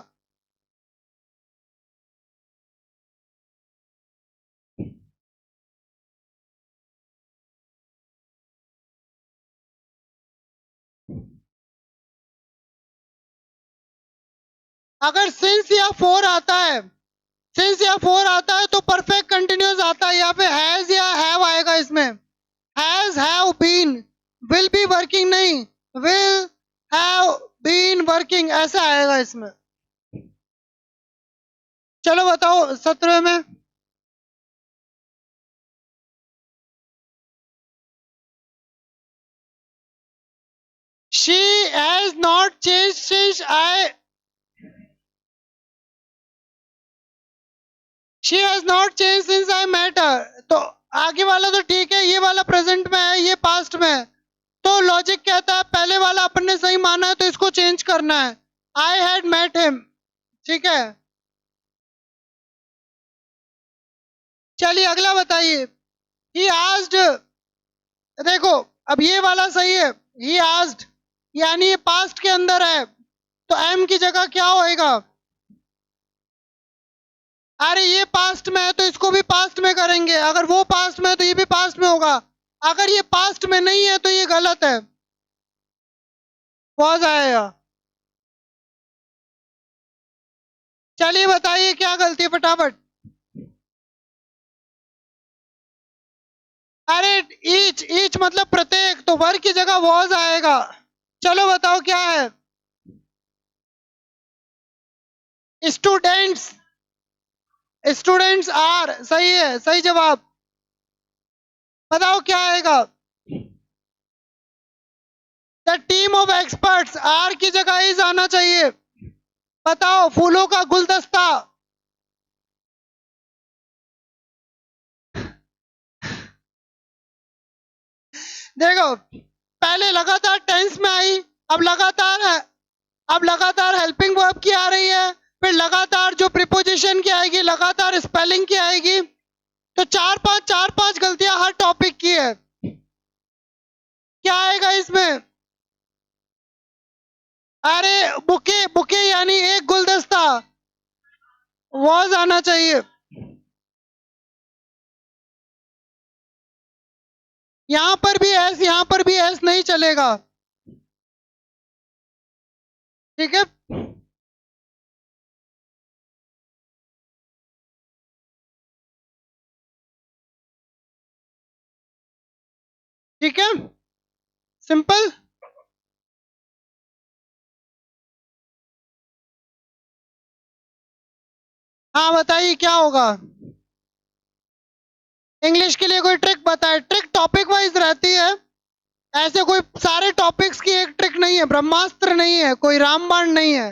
अगर सिंस या फोर आता है, सिंस या फोर आता है तो परफेक्ट कंटिन्यूअस आता है। यहाँ पे हैज या हैव आएगा इसमें। Has have been, will be working नहीं, विल हैव बीन वर्किंग ऐसा आएगा इसमें। चलो बताओ 17 में। She has not change since I, she has not change since I met her. तो आगे वाला तो ठीक है, ये वाला प्रेजेंट में है, ये पास्ट में है। तो लॉजिक कहता है पहले वाला अपन ने सही माना है तो इसको चेंज करना है। I had met him. ठीक है, चलिए अगला बताइए। ही आस्ड, देखो अब ये वाला सही है। ही आस्ड यानी ये पास्ट के अंदर है, तो एम की जगह क्या होएगा? अरे ये पास्ट में है तो इसको भी पास्ट में करेंगे। अगर वो पास्ट में है तो ये भी पास्ट में होगा। अगर ये पास्ट में नहीं है तो ये गलत है, वॉज आएगा। चलिए बताइए क्या गलती है फटाफट। अरे ईच, ईच मतलब प्रत्येक, तो वर्ग की जगह वॉज आएगा। चलो बताओ क्या है? स्टूडेंट्स, स्टूडेंट्स आर सही है, सही जवाब। बताओ क्या आएगा? The team of experts, are की जगह इज आना चाहिए। बताओ फूलों का गुलदस्ता। देखो पहले लगातार टेंस में आई, अब लगातार है, अब लगातार हेल्पिंग वर्ब की आ रही है, फिर लगातार जो प्रीपोजिशन की आएगी, लगातार स्पेलिंग की आएगी। तो चार पांच गलतियां हर टॉपिक की है। क्या आएगा इसमें? अरे बुके, बुके यानी एक गुलदस्ता, वॉज आना चाहिए। यहां पर भी एस, यहां पर भी एस नहीं चलेगा। ठीक है, ठीक है, सिंपल। हाँ बताइए क्या होगा? इंग्लिश के लिए कोई ट्रिक बताए? ट्रिक टॉपिक वाइज रहती है, ऐसे कोई सारे टॉपिक्स की एक ट्रिक नहीं है, ब्रह्मास्त्र नहीं है, कोई रामबाण नहीं है।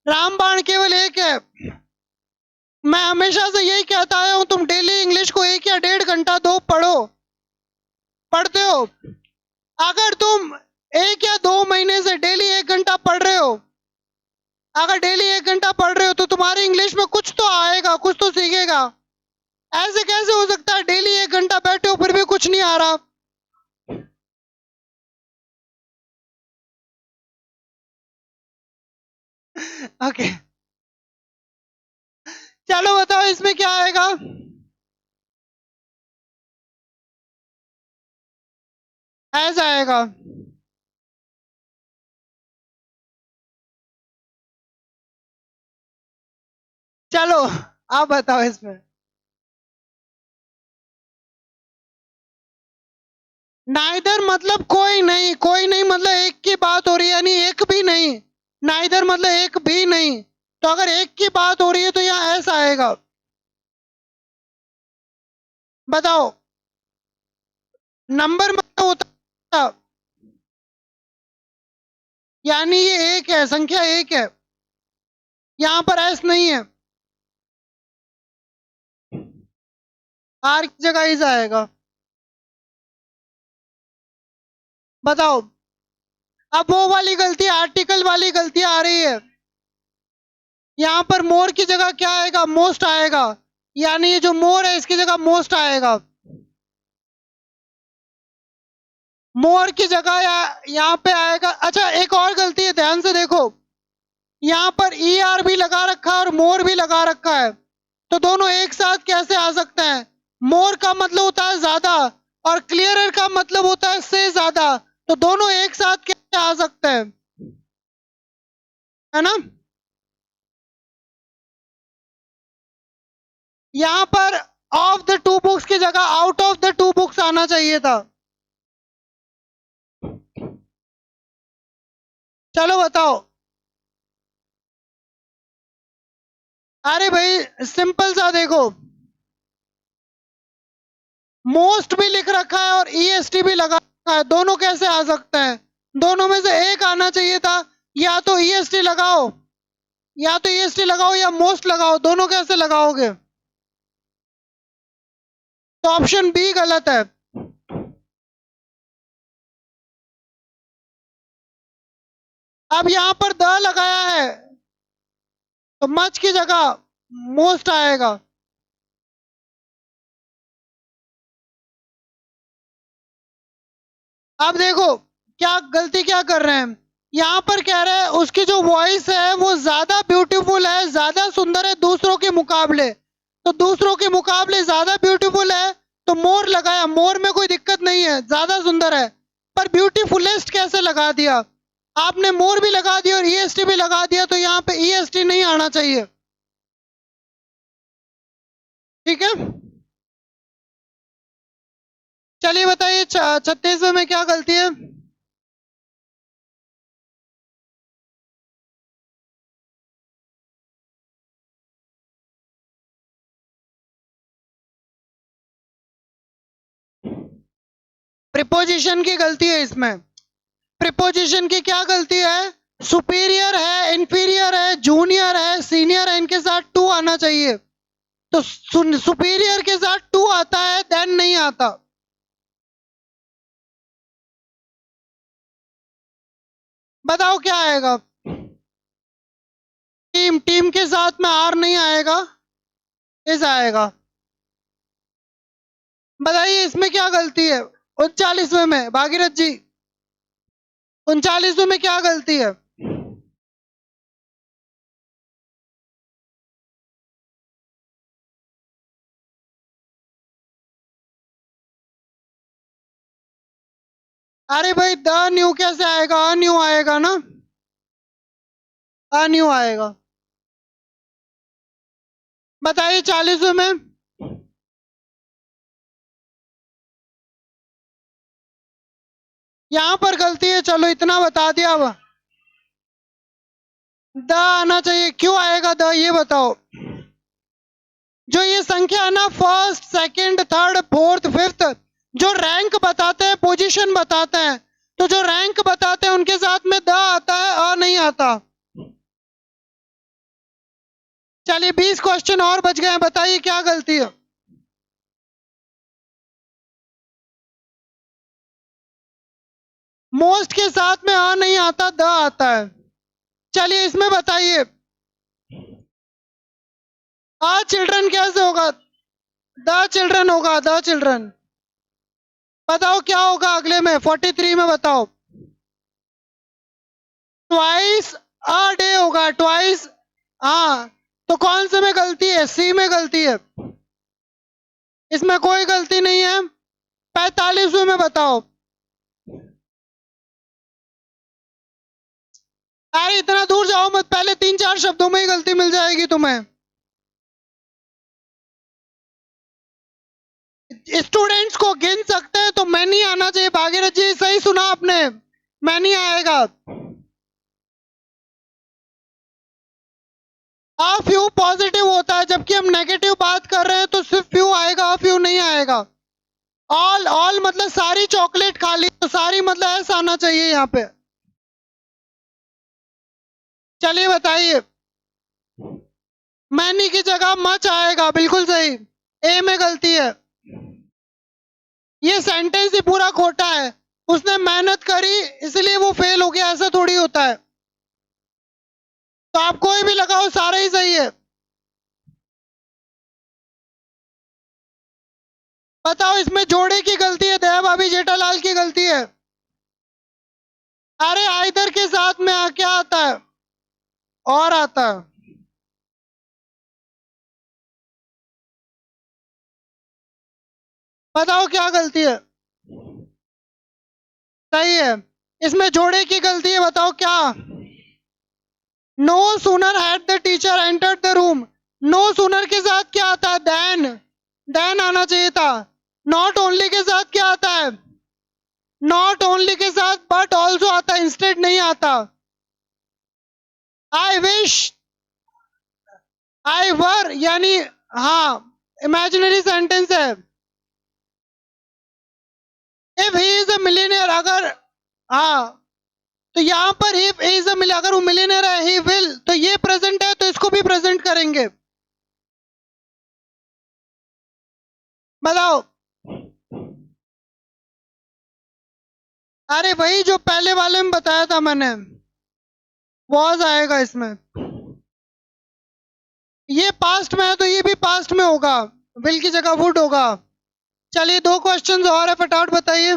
रामबाण केवल एक है। मैं हमेशा से यही कहता आया हूं, तुम डेली इंग्लिश को 1 या 1.5 घंटा दो, पढ़ो। पढ़ते हो? अगर तुम 1 या 2 महीने से डेली 1 घंटा पढ़ रहे हो, अगर डेली 1 घंटा पढ़ रहे हो तो तुम्हारी इंग्लिश में कुछ तो आएगा, कुछ तो सीखेगा। ऐसे कैसे हो सकता है डेली 1 घंटा बैठे हो फिर भी कुछ नहीं आ रहा? ओके, चलो बताओ इसमें क्या आएगा? ऐसा आएगा। चलो आप बताओ इसमें। नाइदर मतलब कोई नहीं, कोई नहीं मतलब एक की बात हो रही है, यानी एक भी नहीं। नाइदर मतलब एक भी नहीं। तो अगर एक की बात हो रही है तो यहाँ ऐसा आएगा। बताओ। नंबर मतलब होता, यानी ये एक है, संख्या एक है। यहाँ पर एस नहीं है। आर की जगह इस आएगा। बताओ। अब वो वाली गलती, आर्टिकल वाली गलती आ रही है। यहाँ पर मोर की जगह क्या आएगा, मोस्ट आएगा। यानी ये जो मोर है इसकी जगह मोस्ट आएगा। मोर की जगह यहाँ पे आएगा। अच्छा एक और गलती है, ध्यान से देखो। यहाँ पर ई आर भी लगा रखा है और मोर भी लगा रखा है। तो दोनों एक साथ कैसे आ सकते हैं? मोर का मतलब होता है ज्यादा, और क्लियरर का मतलब होता है से ज्यादा। तो दोनों एक साथ कैसे आ सकते हैं? है ना? यहाँ पर ऑफ द टू बुक्स की जगह out of the two books आना चाहिए था। चलो बताओ। अरे भाई सिंपल सा देखो, मोस्ट भी लिख रखा है और ईएसटी भी लगा रखा है, दोनों कैसे आ सकते हैं? दोनों में से एक आना चाहिए था। या तो ईएसटी लगाओ, या तो ईएसटी लगाओ या मोस्ट लगाओ, दोनों कैसे लगाओगे? तो ऑप्शन बी गलत है। अब यहां पर द लगाया है, तो मच की जगह मोस्ट आएगा। अब देखो क्या गलती क्या कर रहे हैं। यहाँ पर कह रहे हैं उसकी जो वॉइस है वो ज्यादा ब्यूटीफुल है, ज्यादा सुंदर है दूसरों के मुकाबले। तो दूसरों के मुकाबले ज्यादा ब्यूटीफुल है, तो मोर लगाया। मोर में कोई दिक्कत नहीं है, ज्यादा सुंदर है। पर ब्यूटीफुलेस्ट कैसे लगा दिया? आपने मोर भी लगा दिया और ईएसटी भी लगा दिया, तो यहाँ पे ईएसटी नहीं आना चाहिए। ठीक है। चलिए बताइए 36वें में क्या गलती है? प्रिपोजिशन की गलती है इसमें। प्रिपोजिशन की क्या गलती है? सुपीरियर है, इंफीरियर है, जूनियर है, सीनियर है, इनके साथ टू आना चाहिए। तो सुपीरियर के साथ टू आता है, देन नहीं आता। बताओ क्या आएगा? टीम, टीम के साथ में आर नहीं आएगा, इस आएगा। बताइए इसमें क्या गलती है? 39वें में भागीरथ जी, 39वें में क्या गलती है? अरे भाई द न्यू कैसे आएगा? न्यू आएगा ना, न्यू आएगा। बताइए 40वें में। यहाँ पर गलती है, चलो इतना बता दिया। अब द आना चाहिए, क्यों आएगा द ये बताओ। जो ये संख्या है ना, first second third fourth fifth, जो रैंक बताते हैं, पोजीशन बताते हैं, तो जो रैंक बताते हैं उनके साथ में द आता है, अ नहीं आता। चलिए 20 क्वेश्चन और बच गए हैं, बताइए क्या गलती है? मोस्ट के साथ में अ नहीं आता, द आता है। चलिए इसमें बताइए, अ चिल्ड्रन कैसे होगा? द चिल्ड्रन होगा, द चिल्ड्रन। बताओ क्या होगा अगले में, 43 में बताओ। ट्वाइस अ डे होगा, ट्वाइस। हाँ, तो कौन से में गलती है? सी में गलती है, इसमें कोई गलती नहीं है। 45वें में बताओ। अरे इतना दूर जाओ मत, पहले 3-4 शब्दों में ही गलती मिल जाएगी तुम्हें। स्टूडेंट्स को गिन सकते हैं तो मैं नहीं आना चाहिए। भागीरथ जी सही सुना आपने, मैं नहीं आएगा। आ फ्यू पॉजिटिव होता है, जबकि हम नेगेटिव बात कर रहे हैं तो सिर्फ फ्यू आएगा, फ्यू नहीं आएगा। ऑल ऑल मतलब सारी चॉकलेट खा ली, तो सारी मतलब ऐसा आना चाहिए यहाँ पे। चलिए बताइए। मैनी की जगह मच आएगा, बिल्कुल सही। ए में गलती है। ये सेंटेंस ही पूरा खोटा है। उसने मेहनत करी इसलिए वो फेल हो गया, ऐसा थोड़ी होता है। तो आप कोई भी लगाओ, सारा ही सही है। बताओ इसमें जोड़े की गलती है, दया भाभी जेठालाल की गलती है। अरे आइदर के साथ में क्या आता है, और आता है। बताओ क्या गलती है। सही है। इसमें जोड़े की गलती है, बताओ क्या। No sooner had the teacher entered the room. No sooner के साथ क्या आता है, देन। देन आना चाहिए था। नॉट ओनली के साथ क्या आता है, नॉट ओनली के साथ बट ऑल्सो आता है, इंस्टेड नहीं आता। आई विश, आई वर यानी हाँ इमेजिनरी सेंटेंस है। If he is a millionaire, अगर हाँ तो यहाँ पर इफ इज अ मिल, अगर वो मिलीनियर है ही विल, तो ये प्रेजेंट है तो इसको भी प्रेजेंट करेंगे। बताओ। अरे वही जो पहले वाले में बताया था मैंने, वॉज आएगा इसमें। ये पास्ट में है तो ये भी पास्ट में होगा, विल की जगह वुड होगा। चलिए 2 क्वेश्चंस और है, फटाफट बताइए।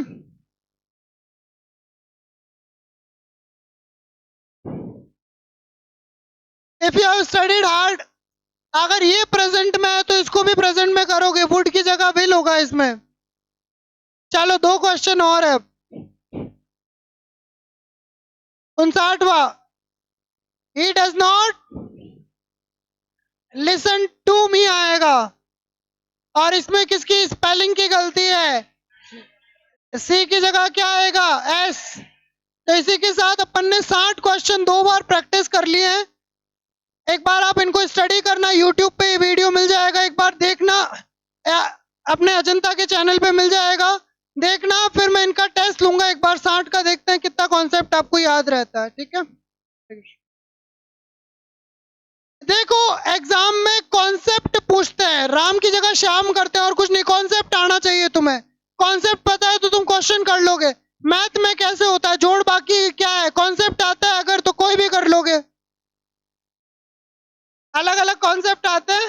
If you have studied hard, अगर ये प्रेजेंट में है तो इसको भी प्रेजेंट में करोगे, वुड की जगह विल होगा इसमें। चलो 2 क्वेश्चन और है। 59वां, he does not listen to me आएगा। और इसमें किसकी स्पेलिंग की गलती है, सी की जगह क्या आएगा, एस। तो इसी के साथ अपन ने 60 क्वेश्चन 2 बार प्रैक्टिस कर लिए हैं। एक बार आप इनको स्टडी करना, यूट्यूब पे ये वीडियो मिल जाएगा, एक बार देखना, अपने अजंता के चैनल पे मिल जाएगा, देखना। फिर मैं इनका टेस्ट लूंगा एक बार 60 का, देखते हैं कितना कॉन्सेप्ट आपको याद रहता है, ठीक है। देखो एग्जाम में कॉन्सेप्ट पूछते हैं, राम की जगह श्याम करते हैं, और कुछ नहीं, कॉन्सेप्ट आना चाहिए तुम्हें। कॉन्सेप्ट पता है तो तुम क्वेश्चन कर लोगे। मैथ में कैसे होता है, जोड़ बाकी क्या है, कॉन्सेप्ट आता है अगर तो कोई भी कर लोगे। अलग अलग कॉन्सेप्ट आते हैं।